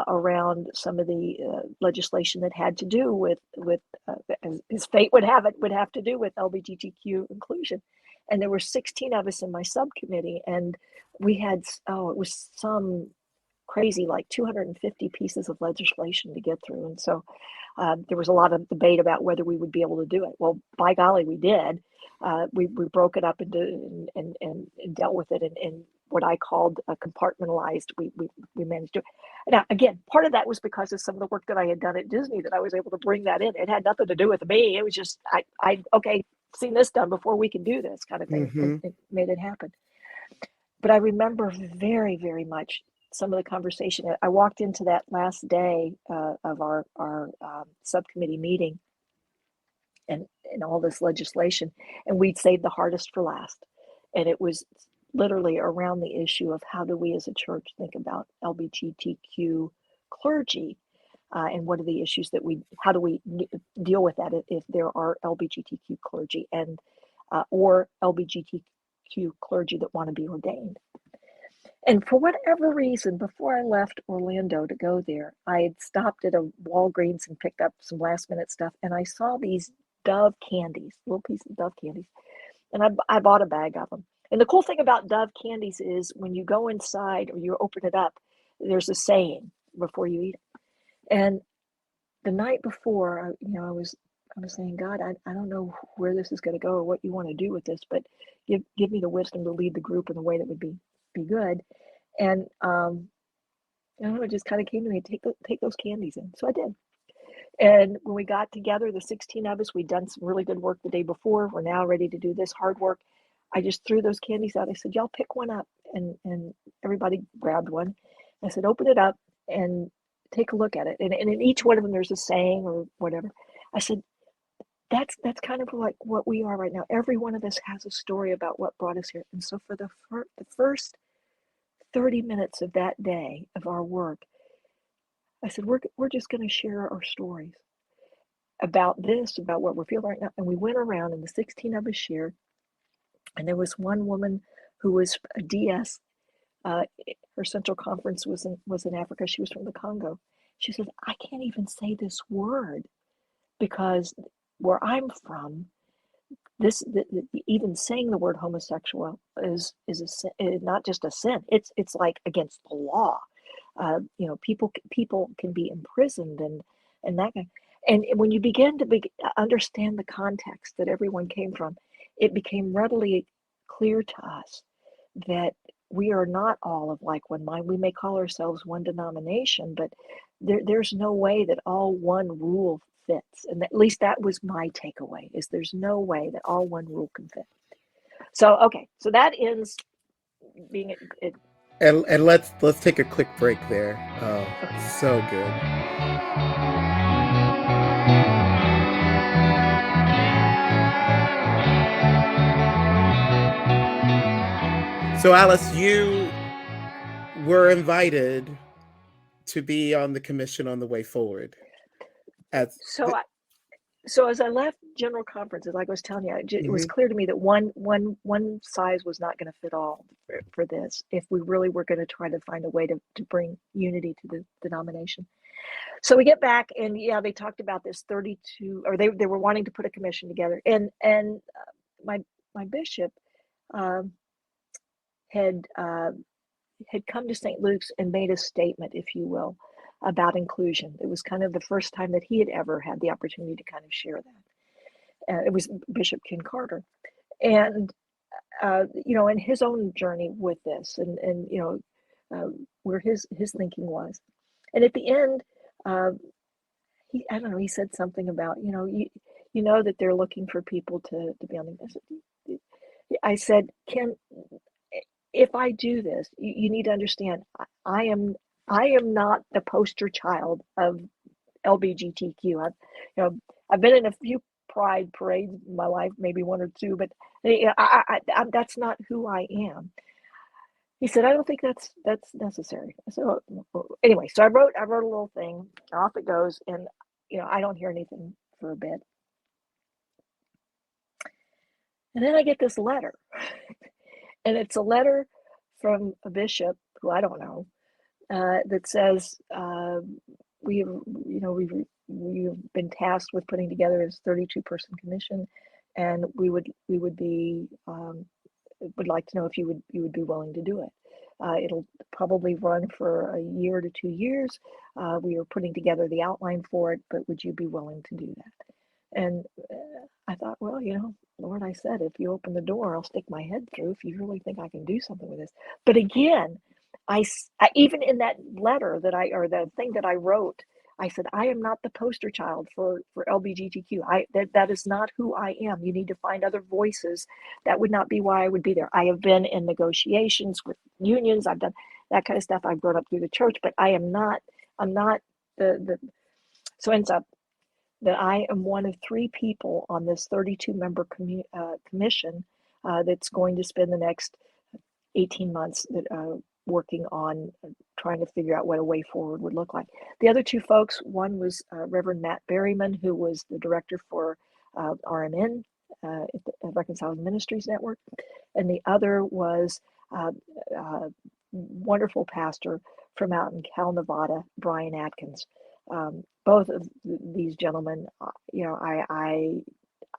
Speaker 2: around some of the legislation that had to do with as fate would have it, would have to do with LGBTQ inclusion. And there were 16 of us in my subcommittee, and we had, it was some crazy, like 250 pieces of legislation to get through. And so there was a lot of debate about whether we would be able to do it. Well, by golly, we did. We broke it up into and dealt with it in what I called a compartmentalized. We managed to. Now, again, part of that was because of some of the work that I had done at Disney that I was able to bring that in. It had nothing to do with me. It was just okay, seen this done before, we can do this kind of thing. It made it happen. But I remember very, very much some of the conversation. I walked into that last day of our subcommittee meeting, and all this legislation, and we'd saved the hardest for last. And it was literally around the issue of how do we as a church think about LGBTQ clergy, and what are the issues how do we deal with that if there are LGBTQ clergy and or LGBTQ clergy that want to be ordained. And for whatever reason, before I left Orlando to go there, I had stopped at a Walgreens and picked up some last minute stuff, and I saw these Dove candies, little pieces of Dove candies, and I bought a bag of them. And the cool thing about Dove candies is when you go inside or you open it up, there's a saying before you eat it. And the night before, I was saying, God, I don't know where this is going to go or what you want to do with this, but give me the wisdom to lead the group in a way that would be good. And I don't know, it just kind of came to me, take those candies in. So I did. And when we got together, the 16 of us, we'd done some really good work the day before. We're now ready to do this hard work. I just threw those candies out. I said, y'all pick one up. And everybody grabbed one. I said, open it up and take a look at it. And in each one of them, there's a saying or whatever. I said, that's kind of like what we are right now. Every one of us has a story about what brought us here. And so for the first 30 minutes of that day of our work, I said, we're just going to share our stories about this, about what we're feeling right now. And we went around and the 16 of us shared. And there was one woman who was a DS. Her central conference was in Africa. She was from the Congo. She said, I can't even say this word because where I'm from, even saying the word homosexual is a sin, not just a sin. It's like against the law. People can be imprisoned and that kind. And when you begin to understand the context that everyone came from, it became readily clear to us that we are not all of like one mind. We may call ourselves one denomination, but there's no way that all one rule fits. And at least that was my takeaway, is there's no way that all one rule can fit. So, okay, so that ends being it.
Speaker 3: And let's take a quick break there. Oh,
Speaker 2: Okay.
Speaker 3: so good. So Alice, you were invited to be on the commission on the way forward.
Speaker 2: So as I left general conferences, like I was telling you, it was clear to me that one size was not going to fit all for this if we really were going to try to find a way to bring unity to the denomination. So we get back and they talked about this 32, or they were wanting to put a commission together, and my bishop had come to St. Luke's and made a statement, if you will, about inclusion. It was kind of the first time that he had ever had the opportunity to kind of share that. It was Bishop Ken Carter, and in his own journey with this, and where his thinking was, and at the end, I don't know, he said something about that they're looking for people to be on the. I said, Ken, if I do this, you need to understand, I am not the poster child of LGBTQ. I've been in a few pride parades in my life, maybe one or two, but that's not who I am. He said, I don't think that's necessary. So anyway, so I wrote a little thing, off it goes, and I don't hear anything for a bit. And then I get this letter. And it's a letter from a bishop who I don't know, that says, we've been tasked with putting together this 32-person commission, and we would like to know if you would be willing to do it. It'll probably run for a year to 2 years. We are putting together the outline for it, but would you be willing to do that? And I thought, well, Lord, I said, if you open the door, I'll stick my head through if you really think I can do something with this. But again, I even in that letter or the thing that I wrote, I said, I am not the poster child for LGBTQ. That is not who I am. You need to find other voices. That would not be why I would be there. I have been in negotiations with unions. I've done that kind of stuff. I've grown up through the church, but I'm not the. So it ends up that I am one of 3 people on this 32-member commission that's going to spend the next 18 months working on trying to figure out what a way forward would look like. The other 2 folks, one was Reverend Matt Berryman, who was the director for RMN at the Reconciling Ministries Network, and the other was wonderful pastor from out in Cal, Nevada, Brian Atkins. Both of these gentlemen,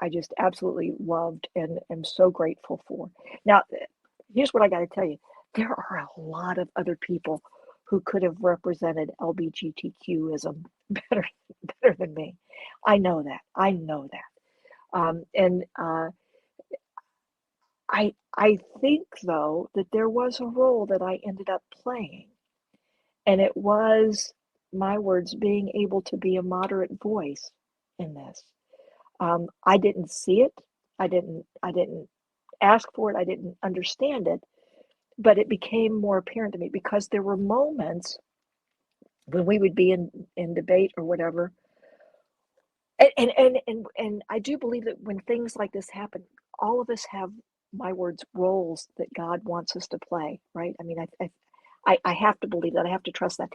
Speaker 2: I just absolutely loved and am so grateful for. Now, here's what I got to tell you: there are a lot of other people who could have represented LGBTQism better better than me. I know that. I know that. And I think though that there was a role that I ended up playing, and it was, my words, being able to be a moderate voice in this. I didn't see it. I didn't ask for it. I didn't understand it, but it became more apparent to me because there were moments when we would be in debate or whatever. And I do believe that when things like this happen, all of us have, my words, roles that God wants us to play, right? I mean, I have to believe that. I have to trust that.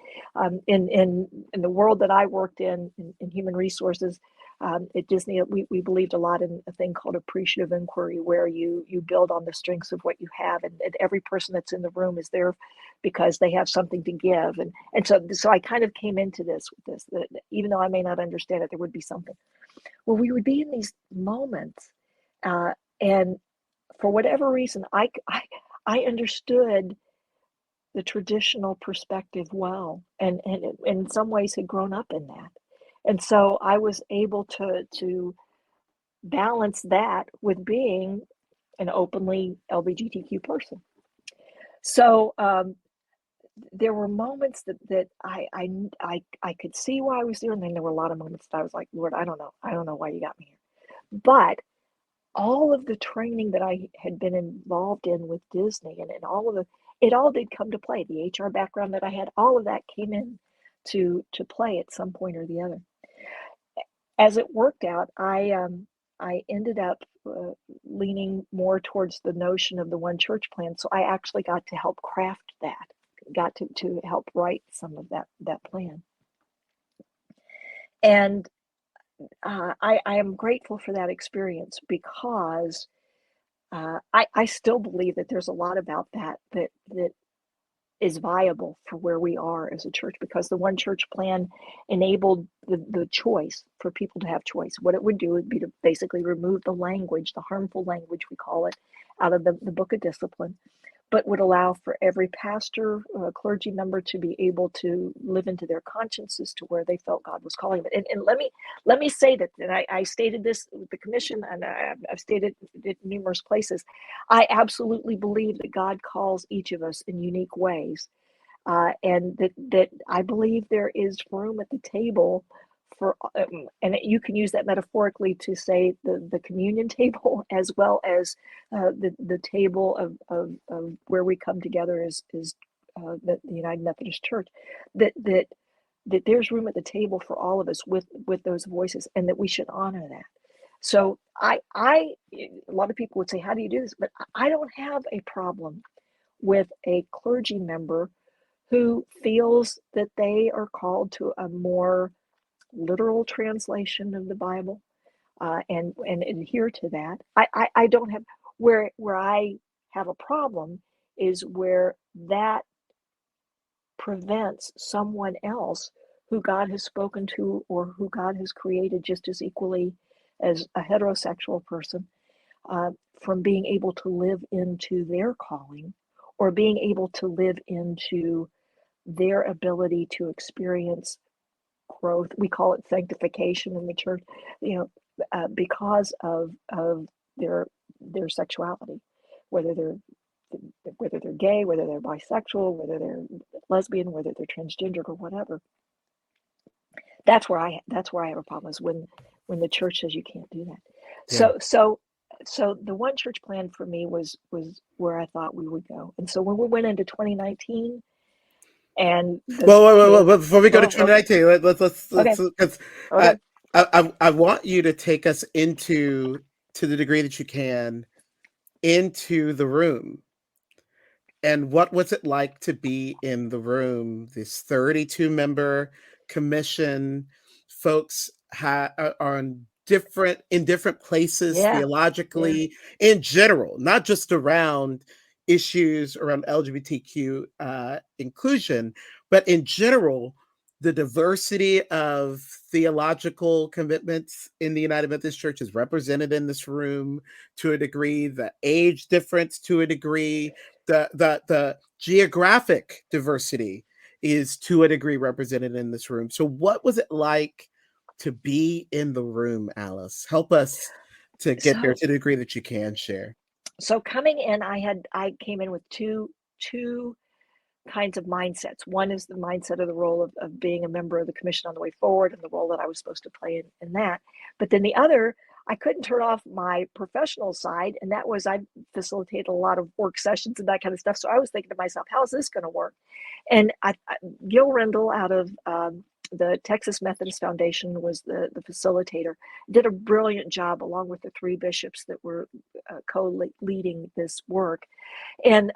Speaker 2: In the world that I worked in human resources, at Disney, we believed a lot in a thing called appreciative inquiry, where you build on the strengths of what you have, and every person that's in the room is there because they have something to give, and so I kind of came into this with this, that even though I may not understand it, there would be something. Well, we would be in these moments, and for whatever reason, I understood the traditional perspective well, and in some ways had grown up in that. And so I was able to balance that with being an openly LGBTQ person. So there were moments that I could see why I was there, and then there were a lot of moments that I was like, Lord, I don't know why you got me here. But all of the training that I had been involved in with Disney, and all of it all did come to play. The HR background that I had, all of that came in to play at some point or the other. As it worked out, I ended up leaning more towards the notion of the one church plan. So I actually got to help craft that, got to help write some of that plan. And I am grateful for that experience because I still believe that there's a lot about that is viable for where we are as a church, because the one church plan enabled the choice for people to have choice. What it would do would be to basically remove the language, the harmful language we call it, out of the book of discipline, but would allow for every pastor, clergy member to be able to live into their consciences to where they felt God was calling them. And let me say that, and I stated this with the commission, and I've stated it in numerous places. I absolutely believe that God calls each of us in unique ways, and that I believe there is room at the table for, and you can use that metaphorically to say the communion table, as well as the table of where we come together as the United Methodist Church, that there's room at the table for all of us with those voices, and that we should honor that. So a lot of people would say, how do you do this? But I don't have a problem with a clergy member who feels that they are called to a more literal translation of the Bible, and adhere to that. I don't have, where I have a problem is where that prevents someone else who God has spoken to or who God has created just as equally as a heterosexual person, from being able to live into their calling, or being able to live into their ability to experience growth. We call it sanctification in the church, because of their sexuality, whether they're gay, whether they're bisexual, whether they're lesbian, whether they're transgendered or whatever. That's where I have a problem, is when the church says you can't do that.
Speaker 3: Yeah.
Speaker 2: So the one church plan for me was where I thought we would go. And so when we went into 2019, and
Speaker 3: Well, before we go to
Speaker 2: okay,
Speaker 3: 2019, let's
Speaker 2: okay,
Speaker 3: because
Speaker 2: okay.
Speaker 3: I want you to take us into, to the degree that you can, into the room. And what was it like to be in the room? This 32-member commission, folks are on in different places
Speaker 2: Yeah, yeah,
Speaker 3: theologically, in general, not just around issues around LGBTQ inclusion, but in general, the diversity of theological commitments in the United Methodist Church is represented in this room to a degree, the age difference to a degree, the geographic diversity is to a degree represented in this room. So what was it like to be in the room, Alice? Help us to get there
Speaker 2: So
Speaker 3: to the degree that you can share.
Speaker 2: so coming in, I came in with two kinds of mindsets. One is the mindset of the role of being a member of the commission on the way forward and the role that I was supposed to play in that. But then the other, I couldn't turn off my professional side, and that was I facilitated a lot of work sessions and that kind of stuff. So I was thinking to myself, how is this going to work? And Gil Rendell out of the Texas Methodist Foundation was the facilitator, did a brilliant job along with the three bishops that were co-leading this work. And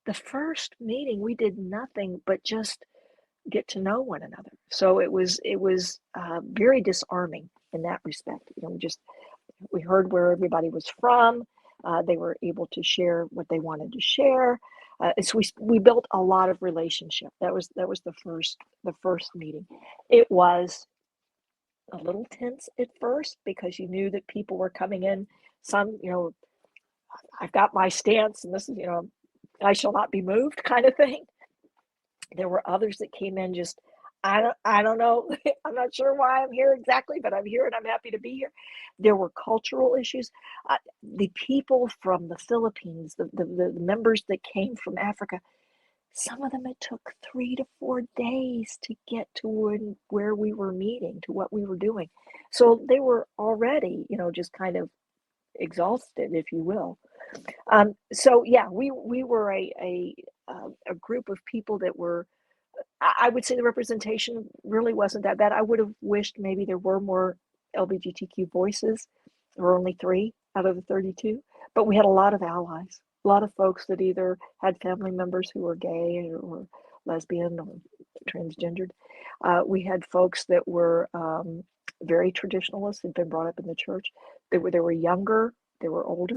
Speaker 2: the first meeting, we did nothing but just get to know one another. So it was very disarming in that respect. We heard where everybody was from. They were able to share what they wanted to share. So we built a lot of relationship. That was the first meeting. It was a little tense at first because you knew that people were coming in. Some, I've got my stance, and this is, I shall not be moved kind of thing. There were others that came in just, I don't know. I'm not sure why I'm here exactly, but I'm here and I'm happy to be here. There were cultural issues. The people from the Philippines, the members that came from Africa, some of them, it took 3 to 4 days to get to where we were meeting, to what we were doing. So they were already, just kind of exhausted, if you will. So yeah, we were a group of people that were, I would say the representation really wasn't that bad. I would have wished maybe there were more LGBTQ voices. There were only 3 out of the 32, but we had a lot of allies, a lot of folks that either had family members who were gay or lesbian or transgendered. We had folks that were very traditionalist, had been brought up in the church. They were younger, they were older.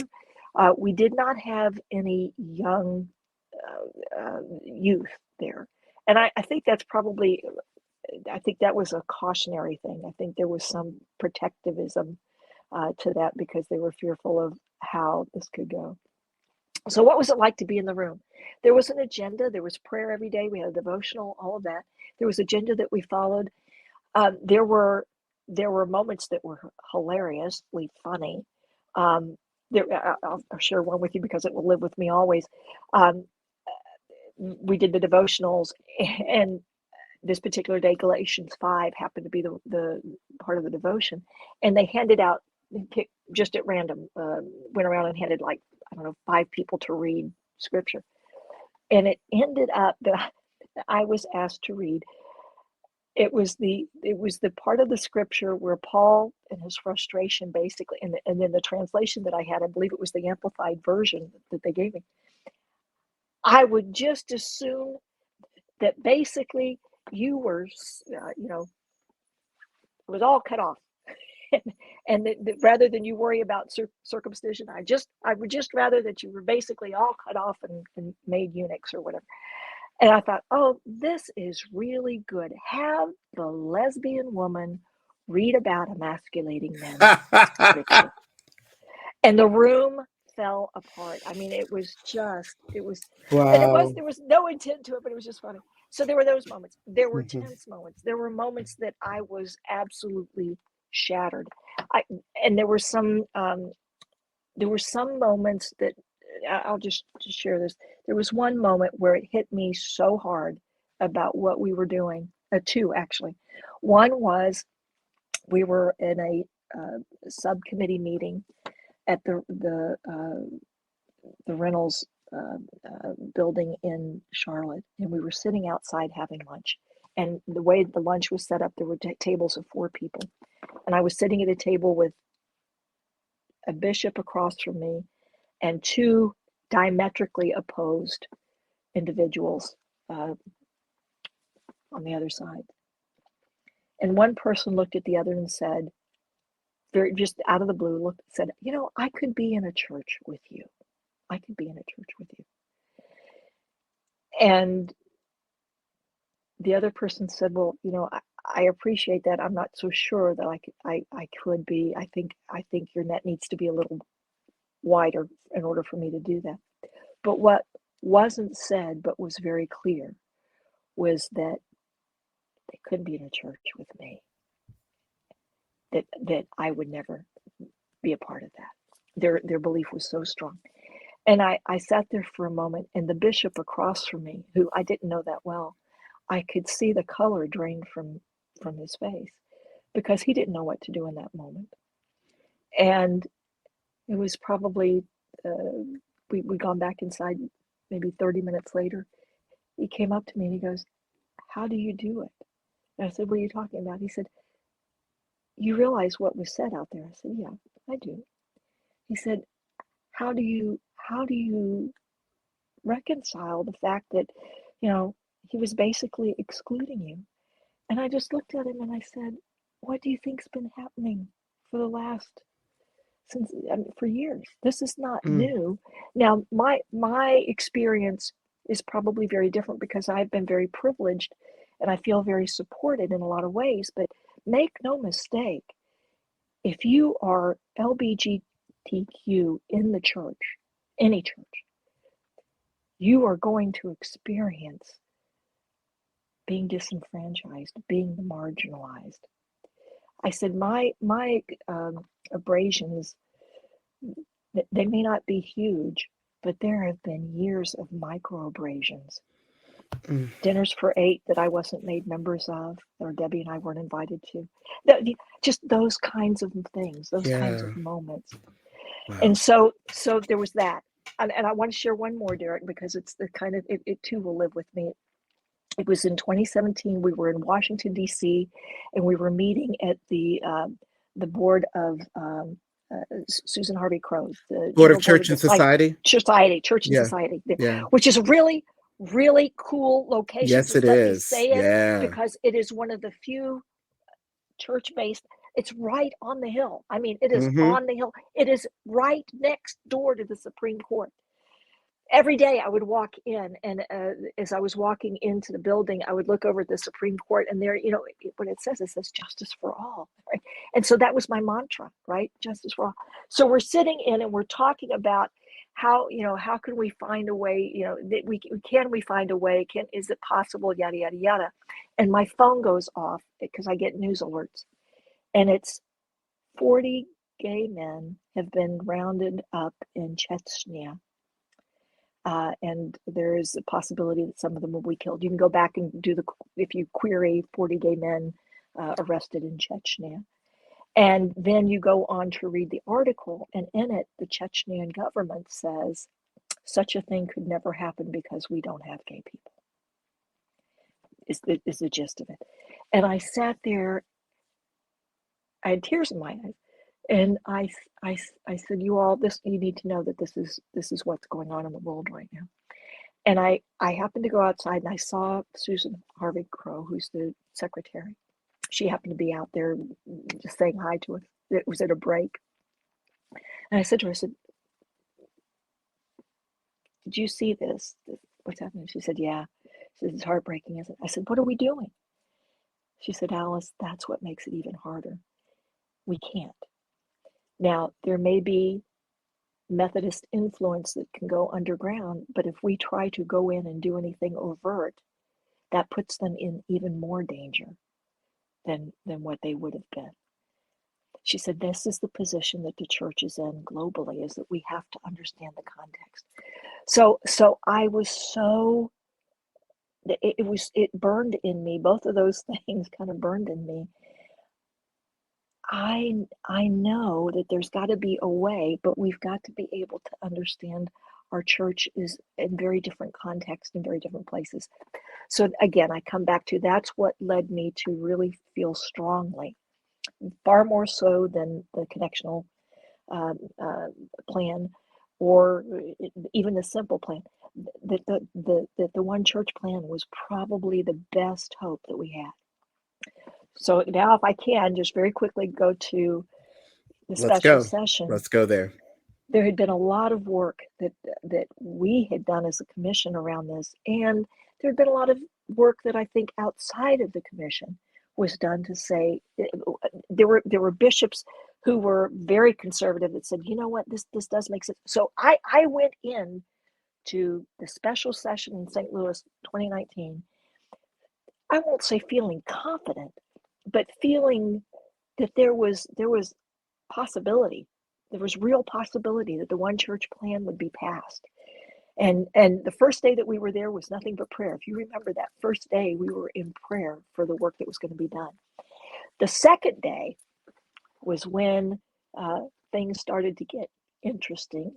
Speaker 2: We did not have any young youth there. And I think that's probably, I think that was a cautionary thing. I think there was some protectivism to that because they were fearful of how this could go. So what was it like to be in the room? There was an agenda. There was prayer every day. We had a devotional, all of that. There was agenda that we followed. There were moments that were hilariously funny. I'll share one with you because it will live with me always. We did the devotionals, and this particular day, Galatians 5 happened to be the part of the devotion, and they handed out, just at random, went around and handed, like, I don't know, 5 people to read scripture, and it ended up that I was asked to read. It was the part of the scripture where Paul, in his frustration, basically, and then the translation that I had, I believe it was the Amplified version that they gave me. I would just assume that basically you were, it was all cut off. And rather than you worry about circumcision, I would just rather that you were basically all cut off and made eunuchs or whatever. And I thought, oh, this is really good. Have the lesbian woman read about emasculating men in scripture. And the room fell apart. I mean, it was, and
Speaker 3: Wow.
Speaker 2: there was no intent to it, but it was just funny. So there were those moments. There were
Speaker 3: Mhm.
Speaker 2: tense moments. There were moments that I was absolutely shattered. And there were some moments that I'll just share this. There was one moment where it hit me so hard about what we were doing. 2 actually. One was we were in a subcommittee meeting at the Reynolds building in Charlotte, and we were sitting outside having lunch. And the way the lunch was set up, there were tables of 4 people, and I was sitting at a table with a bishop across from me and 2 diametrically opposed individuals on the other side. And one person looked at the other and said, very just out of the blue, said, I could be in a church with you. I could be in a church with you. And the other person said, well, I appreciate that. I'm not so sure that I could be. I think your net needs to be a little wider in order for me to do that. But what wasn't said, but was very clear, was that they couldn't be in a church with me. That I would never be a part of that. Their belief was so strong. And I sat there for a moment, and the bishop across from me, who I didn't know that well, I could see the color drain from his face, because he didn't know what to do in that moment. And it was probably, we'd gone back inside maybe 30 minutes later. He came up to me and he goes, how do you do it? And I said, what are you talking about? He said, you realize what was said out there? I said, yeah, I do. He said, how do you reconcile the fact that, he was basically excluding you? And I just looked at him and I said, what do you think's been happening for the last, for years? This is not new. Now, my experience is probably very different, because I've been very privileged and I feel very supported in a lot of ways. But make no mistake, if you are LGBTQ in the church, any church, you are going to experience being disenfranchised, being marginalized. I said, my abrasions, they may not be huge, but there have been years of micro abrasions. Dinners for 8 that I wasn't made members of, or Debbie and I weren't invited to. Just those kinds of things, those kinds of moments.
Speaker 3: Wow.
Speaker 2: And so there was that. And I want to share one more, Derek, because it's the kind of, it too will live with me. It was in 2017. We were in Washington, D.C., and we were meeting at the board of Susan Harvey Crow's, the
Speaker 3: Board of Church and Society?
Speaker 2: Church and Society, which is a really, really cool location.
Speaker 3: Yes, it
Speaker 2: let me
Speaker 3: is.
Speaker 2: say it,
Speaker 3: Yeah.
Speaker 2: because it is one of the few church-based. It's right on the hill. I mean, it is on the hill. It is right next door to the Supreme Court. Every day I would walk in, and as I was walking into the building, I would look over at the Supreme Court, and there, what it says justice for all, right? And so that was my mantra, right? Justice for all. So we're sitting in and we're talking about how can we find a way, can we find a way? Is it possible? Yada, yada, yada. And my phone goes off because I get news alerts, and it's 40 gay men have been rounded up in Chechnya. And there is a possibility that some of them will be killed. You can go back and if you query 40 gay men arrested in Chechnya. And then you go on to read the article, and in it, the Chechnyan government says, such a thing could never happen because we don't have gay people, is the gist of it. And I sat there, I had tears in my eyes. And I said, you need to know that this is what's going on in the world right now. And I happened to go outside, and I saw Susan Harvey Crow, who's the secretary. She happened to be out there just saying hi to us. It was at a break. And I said to her, did you see this? What's happening? She said, yeah. She said, it's heartbreaking, isn't it? I said, what are we doing? She said, Alice, that's what makes it even harder. We can't. Now, there may be Methodist influence that can go underground, but if we try to go in and do anything overt, that puts them in even more danger than what they would have been. She said, this is the position that the church is in globally, is that we have to understand the context. So I was it burned in me. Both of those things kind of burned in me. I know that there's got to be a way, but we've got to be able to understand our church is in very different contexts, in very different places. So again, I come back to, that's what led me to really feel strongly, far more so than the connectional plan, or even the simple plan, that the one church plan was probably the best hope that we had. So now, if I can, just very quickly go to the special session.
Speaker 3: Let's go there.
Speaker 2: there had been a lot of work that we had done as a commission around this, and there had been a lot of work that I think outside of the commission was done to say there were bishops who were very conservative that said, you know what, this does make sense. So I went in to the special session in St. Louis 2019. I won't say feeling confident, but feeling that there was possibility. There was real possibility that the one church plan would be passed. And the first day that we were there was nothing but prayer. If you remember that first day, we were in prayer for the work that was going to be done. The second day was when things started to get interesting.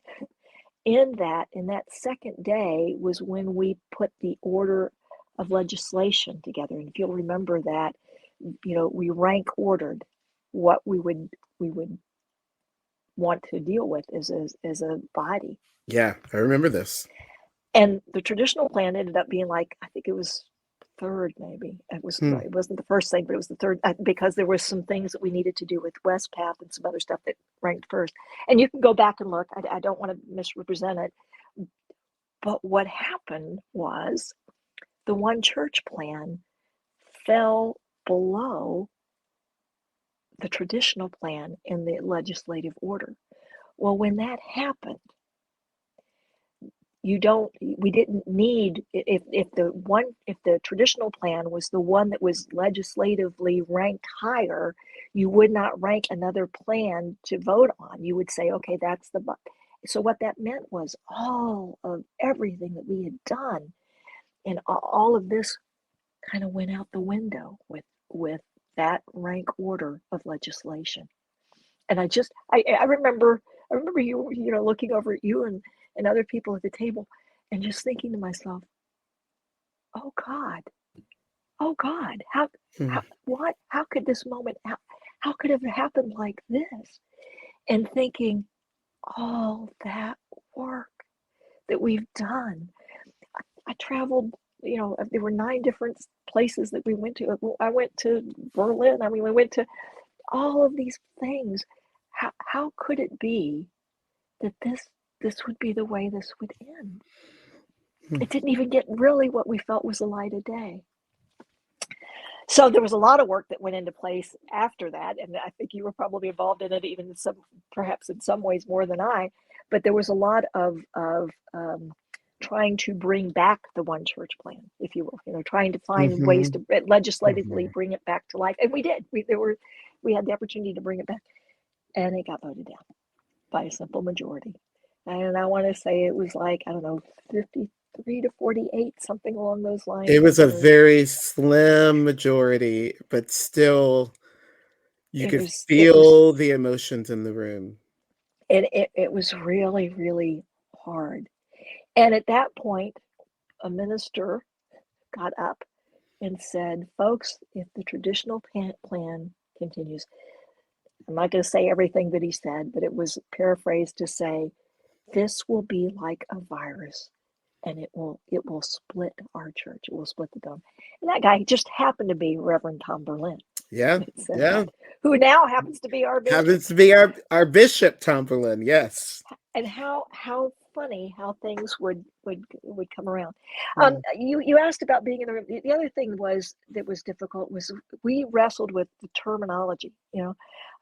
Speaker 2: In that second day was when we put the order of legislation together. And if you'll remember that, we rank ordered what we would want to deal with as a body.
Speaker 3: Yeah, I remember this.
Speaker 2: And the traditional plan ended up being like, I think it was third, maybe. It wasn't the first thing, but it was the third, because there was some things that we needed to do with West Path and some other stuff that ranked first. And you can go back and look. I don't want to misrepresent it. But what happened was the one church plan fell below the traditional plan in the legislative order. Well, when that happened, we didn't need, if the traditional plan was the one that was legislatively ranked higher, you would not rank another plan to vote on. You would say, okay, so what that meant was all of everything that we had done and all of this kind of went out the window with that rank order of legislation. And I remember you looking over at you and other people at the table and just thinking to myself, oh God, how could this moment, how could it have happened like this? And thinking all that work that we've done. I traveled, there were 9 different places that we went to. I went to Berlin. We went to all of these things. How could it be that this would be the way this would end? It didn't even get really what we felt was the light of day. So there was a lot of work that went into place after that, and I think you were probably involved in it, even perhaps in some ways more than I. But there was a lot of trying to bring back the one church plan, if you will, trying to find ways to legislatively bring it back to life, and we did. We had the opportunity to bring it back, and it got voted down by a simple majority. And I want to say it was like, I don't know, 53 to 48, something along those lines.
Speaker 3: It was a very slim majority, but still, you could feel the emotions in the room.
Speaker 2: It was really, really hard. And at that point, a minister got up and said, folks, if the traditional plan continues, I'm not going to say everything that he said, but it was paraphrased to say, this will be like a virus, and it will split our church. It will split the dome. And that guy just happened to be Reverend Tom Berlin.
Speaker 3: Yeah, yeah.
Speaker 2: Who now happens to be our bishop.
Speaker 3: Happens to be our bishop, Tom Berlin. Yes.
Speaker 2: And how funny how things would come around. You asked about being in the room. The other thing that was difficult was we wrestled with the terminology, and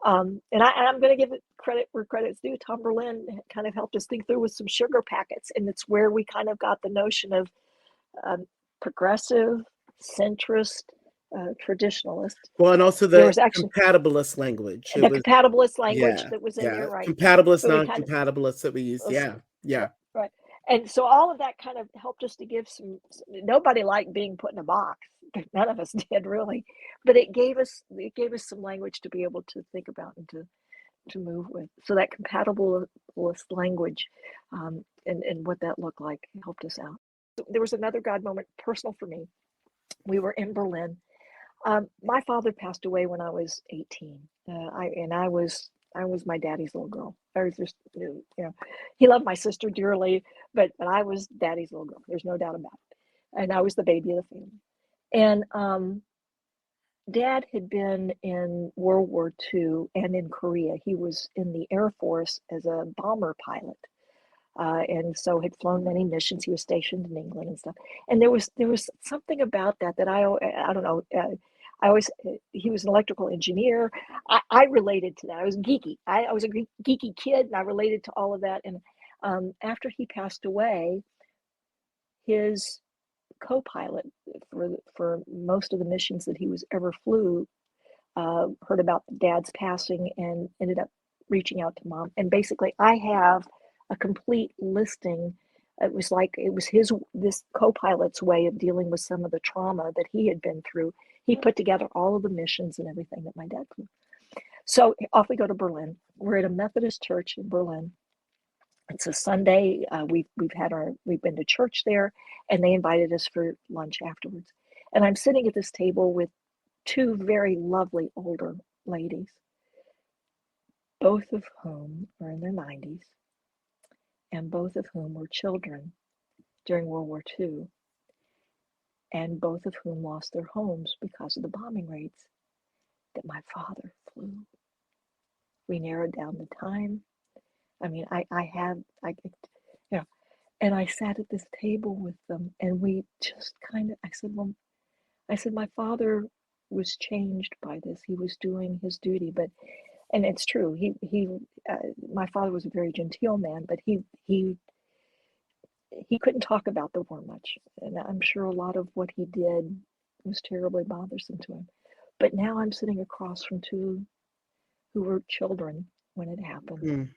Speaker 2: I'm going to give it credit where credit's due. Tom Berlin kind of helped us think through with some sugar packets, and it's where we kind of got the notion of progressive, centrist, traditionalist.
Speaker 3: Well, and also the compatibilist language.
Speaker 2: The compatibilist language that was in there, right?
Speaker 3: Compatibilist, non-compatibilist that we used. Yeah.
Speaker 2: Right. And so all of that kind of helped us to give some, nobody liked being put in a box. None of us did really, but it gave us some language to be able to think about and to move with. So that compatibilist language and what that looked like helped us out. There was another God moment, personal for me. We were in Berlin. My father passed away when I was 18. I was my daddy's little girl. I was just, he loved my sister dearly, but I was daddy's little girl. There's no doubt about it. And I was the baby of the family. And Dad had been in World War II and in Korea. He was in the Air Force as a bomber pilot. And so had flown many missions. He was stationed in England and stuff. And there was something about that I don't know. I always he was an electrical engineer. I related to that. I was geeky. I was a geeky kid, and I related to all of that. And after he passed away, his co-pilot for most of the missions that he was ever flew heard about Dad's passing and ended up reaching out to Mom. And basically, I have a complete listing. It was this co-pilot's way of dealing with some of the trauma that he had been through. He put together all of the missions and everything that my dad flew. So off we go to Berlin. We're at a Methodist church in Berlin. It's a Sunday. We've been to church there, and they invited us for lunch afterwards. And I'm sitting at this table with two very lovely older ladies, both of whom are in their 90s, and both of whom were children during World War II, and both of whom lost their homes because of the bombing raids that my father flew. We narrowed down the time. I mean, and I sat at this table with them, and we just kind of, I said, my father was changed by this. He was doing his duty, and it's true. My father was a very genteel man, but he couldn't talk about the war much, and I'm sure a lot of what he did was terribly bothersome to him. But now I'm sitting across from two who were children when it happened,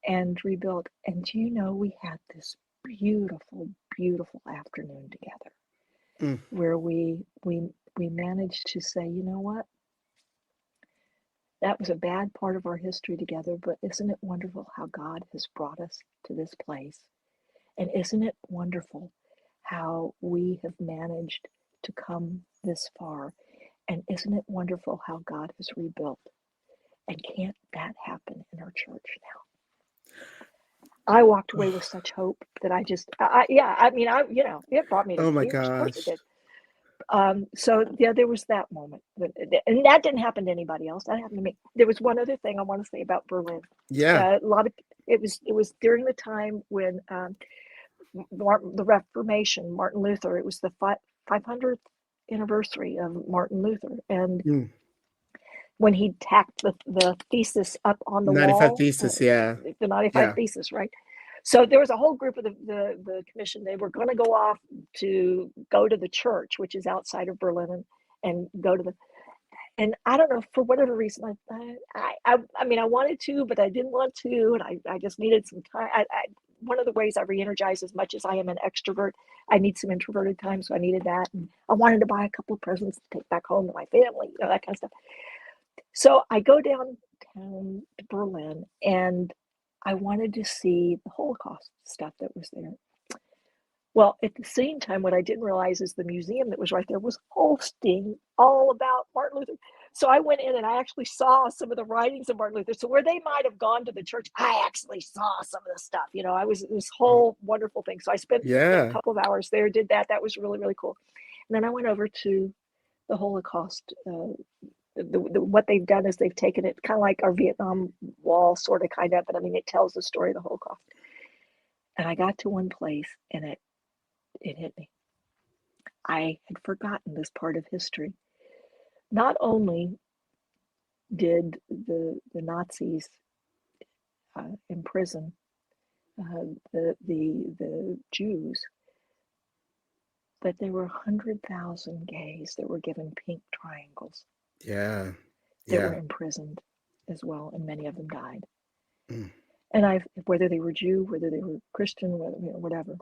Speaker 2: and rebuilt. And we had this beautiful, beautiful afternoon together, where we managed to say, you know what? That was a bad part of our history together, but isn't it wonderful how God has brought us to this place? And isn't it wonderful how we have managed to come this far? And isn't it wonderful how God has rebuilt? And can't that happen in our church now? I walked away with such hope that it brought me to
Speaker 3: Oh my
Speaker 2: tears. Of course it
Speaker 3: gosh.
Speaker 2: did. So yeah, there was that moment, and that didn't happen to anybody else. That happened to me. There was one other thing I want to say about Berlin.
Speaker 3: Yeah.
Speaker 2: It was during the time when the Reformation, Martin Luther. It was the 500th anniversary of Martin Luther, and when he tacked the thesis up on the
Speaker 3: 95
Speaker 2: wall,
Speaker 3: thesis, yeah.
Speaker 2: the 95
Speaker 3: Yeah.
Speaker 2: thesis, right? So there was a whole group of the commission. They were going to go off to go to the church, which is outside of Berlin, and go to and I don't know, for whatever reason, I mean, I wanted to, but I didn't want to, and I just needed some time. One of the ways I re-energize, as much as I am an extrovert, I need some introverted time, so I needed that, and I wanted to buy a couple of presents to take back home to my family, that kind of stuff. So I go downtown to Berlin, and I wanted to see the Holocaust stuff that was there. Well, at the same time, what I didn't realize is the museum that was right there was hosting all about Martin Luther. So I went in and I actually saw some of the writings of Martin Luther. So where they might have gone to the church, I actually saw some of the stuff. I was this whole wonderful thing. So I spent a
Speaker 3: Yeah.
Speaker 2: couple of hours there, did that. That was really, really cool. And then I went over to the Holocaust. What they've done is they've taken it kind of like our Vietnam Wall, sort of, kind of, but I mean, it tells the story of the Holocaust. And I got to one place, and it hit me. I had forgotten this part of history. Not only did the Nazis imprison the Jews, but there were 100,000 gays that were given pink triangles.
Speaker 3: Yeah.
Speaker 2: That were
Speaker 3: Yeah.
Speaker 2: imprisoned as well, and many of them died.
Speaker 3: Mm.
Speaker 2: And whether they were Jew, whether they were Christian, whatever.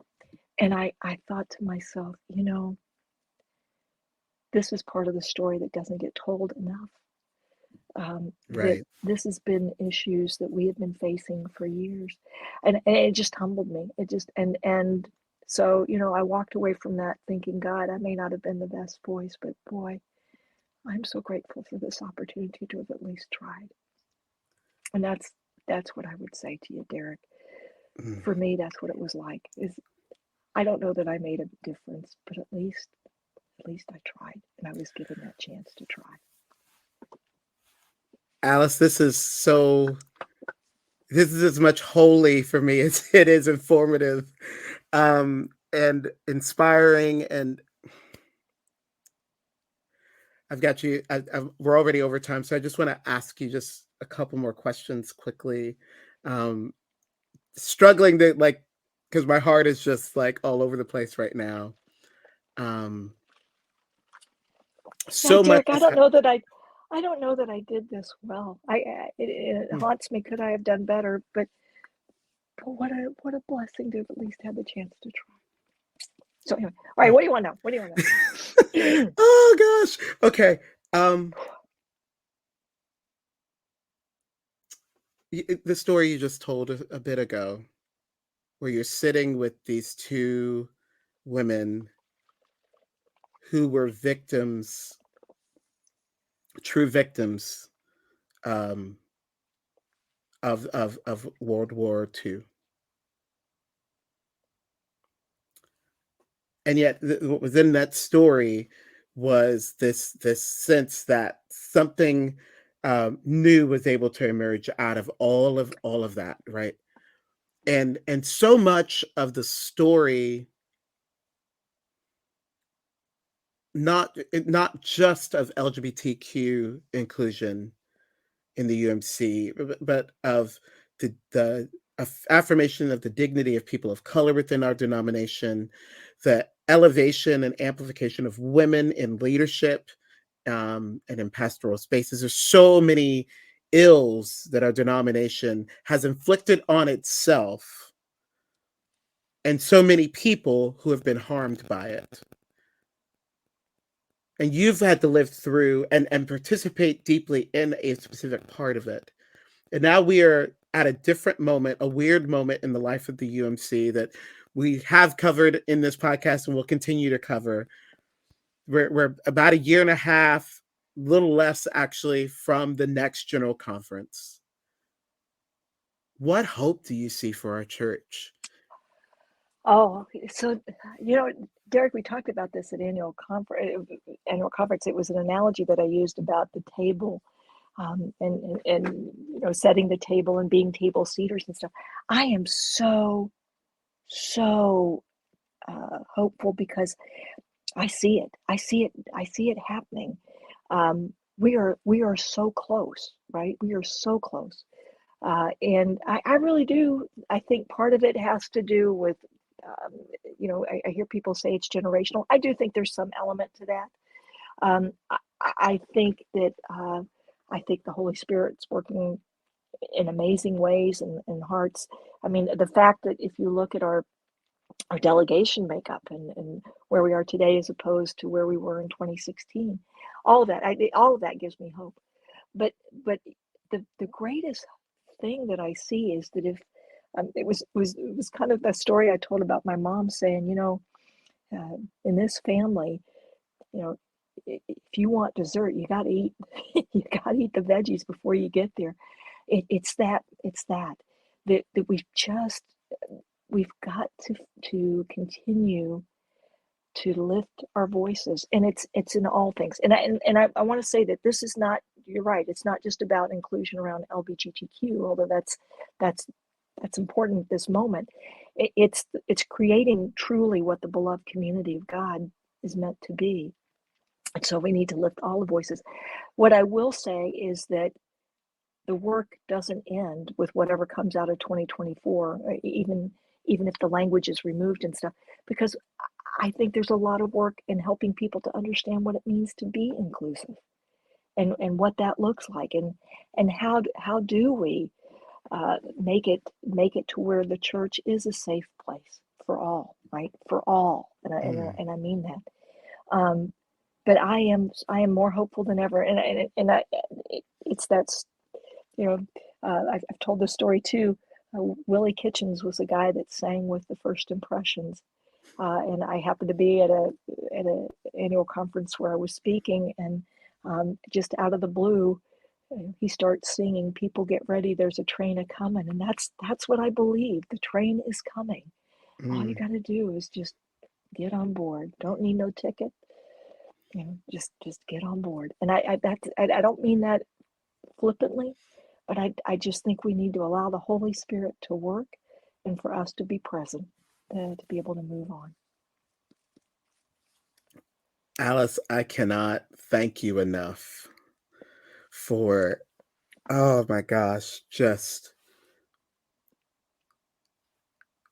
Speaker 2: And I thought to myself, this is part of the story that doesn't get told enough. That
Speaker 3: Right.
Speaker 2: this has been issues that we have been facing for years, and it just humbled me. It just and so I walked away from that thinking, God, I may not have been the best voice, but boy, I'm so grateful for this opportunity to have at least tried. And that's what I would say to you, Derek. For me, that's what it was like. I don't know that I made a difference, but at least at least I tried, and I was given that chance to try.
Speaker 3: Alice, this is as much holy for me as it is informative, and inspiring. And I've got you. We're already over time, so I just want to ask you just a couple more questions quickly. Um, Struggling to because my heart is just like all over the place right now. Um,
Speaker 2: Yeah,
Speaker 3: so much.
Speaker 2: Derek, I don't know that I did this well. It haunts me. Could I have done better? But what a blessing to have at least had the chance to try. So anyway, all right. What do you want now? What do you want now?
Speaker 3: Oh gosh. Okay. The story you just told a bit ago, where you're sitting with these two women who were victims, true victims, um, of World War II. And yet what was in that story was this sense that something new was able to emerge out of all of that, right? And so much of the story, not just of LGBTQ inclusion in the UMC, but of the affirmation of the dignity of people of color within our denomination, the elevation and amplification of women in leadership, and in pastoral spaces. There's so many ills that our denomination has inflicted on itself, and so many people who have been harmed by it. And you've had to live through and participate deeply in a specific part of it. And now we are at a different moment, a weird moment in the life of the UMC that we have covered in this podcast and will continue to cover. We're about a year and a half, little less actually, from the next general conference. What hope do you see for our church?
Speaker 2: Oh, so Derek, we talked about this at annual conference. It was an analogy that I used about the table, and setting the table and being table seaters and stuff. I am so hopeful because I see it. I see it happening. We are so close, right? We are so close. And I really do. I think part of it has to do with, I hear people say it's generational. I do think there's some element to that. I think that I think the Holy Spirit's working in amazing ways in hearts. I mean, the fact that if you look at our delegation makeup and where we are today as opposed to where we were in 2016, all of that gives me hope. But the greatest thing that I see is that if it was kind of the story I told about my mom saying, in this family, you know, if you want dessert, you got to eat, you got to eat the veggies before you get there. It's that that we've got to continue to lift our voices, and it's in all things. And I want to say that this is not. You're right. It's not just about inclusion around LGBTQ, although that's important at this moment. It's creating truly what the beloved community of God is meant to be. And so we need to lift all the voices. What I will say is that the work doesn't end with whatever comes out of 2024, even if the language is removed and stuff, because I think there's a lot of work in helping people to understand what it means to be inclusive and what that looks like, and how do we make it to where the church is a safe place for all, right? For all, and I mean that. But I am more hopeful than ever, it's that's I've told this story too. Willie Kitchens was a guy that sang with the First Impressions, and I happened to be at a annual conference where I was speaking, and just out of the blue, he starts singing, "People get ready, there's a train a coming," and that's what I believe. The train is coming. All you got to do is just get on board. Don't need no ticket. just get on board. And I don't mean that flippantly, but I just think we need to allow the Holy Spirit to work and for us to be present, to be able to move on.
Speaker 3: Alice, I cannot thank you enough for, oh my gosh, just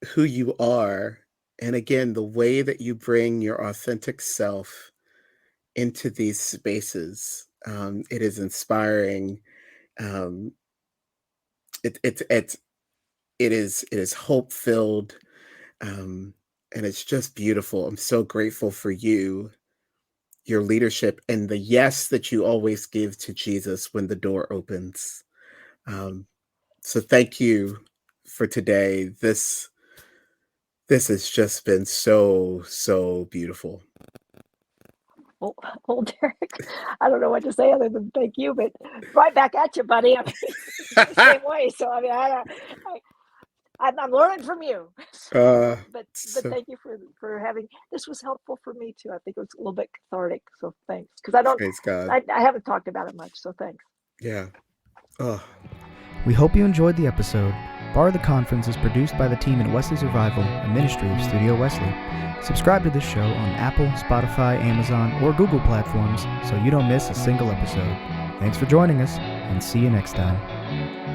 Speaker 3: who you are. And again, the way that you bring your authentic self into these spaces. It is inspiring. Um, it is hope filled, and it's just beautiful. I'm so grateful for you, your leadership, and the yes that you always give to Jesus when the door opens. So thank you for today. This has just been so beautiful.
Speaker 2: Well, Derek, I don't know what to say other than thank you, but right back at you, buddy. I mean, the same way. So I mean, I'm learning from you. But
Speaker 3: So
Speaker 2: thank you for having. This was helpful for me too. I think it was a little bit cathartic. So thanks, because
Speaker 3: praise God.
Speaker 2: I haven't talked about it much. So thanks.
Speaker 3: Yeah. Oh.
Speaker 4: We hope you enjoyed the episode. Bar of the Conference is produced by the team at Wesley Survival, a ministry of Studio Wesley. Subscribe to this show on Apple, Spotify, Amazon, or Google platforms so you don't miss a single episode. Thanks for joining us, and see you next time.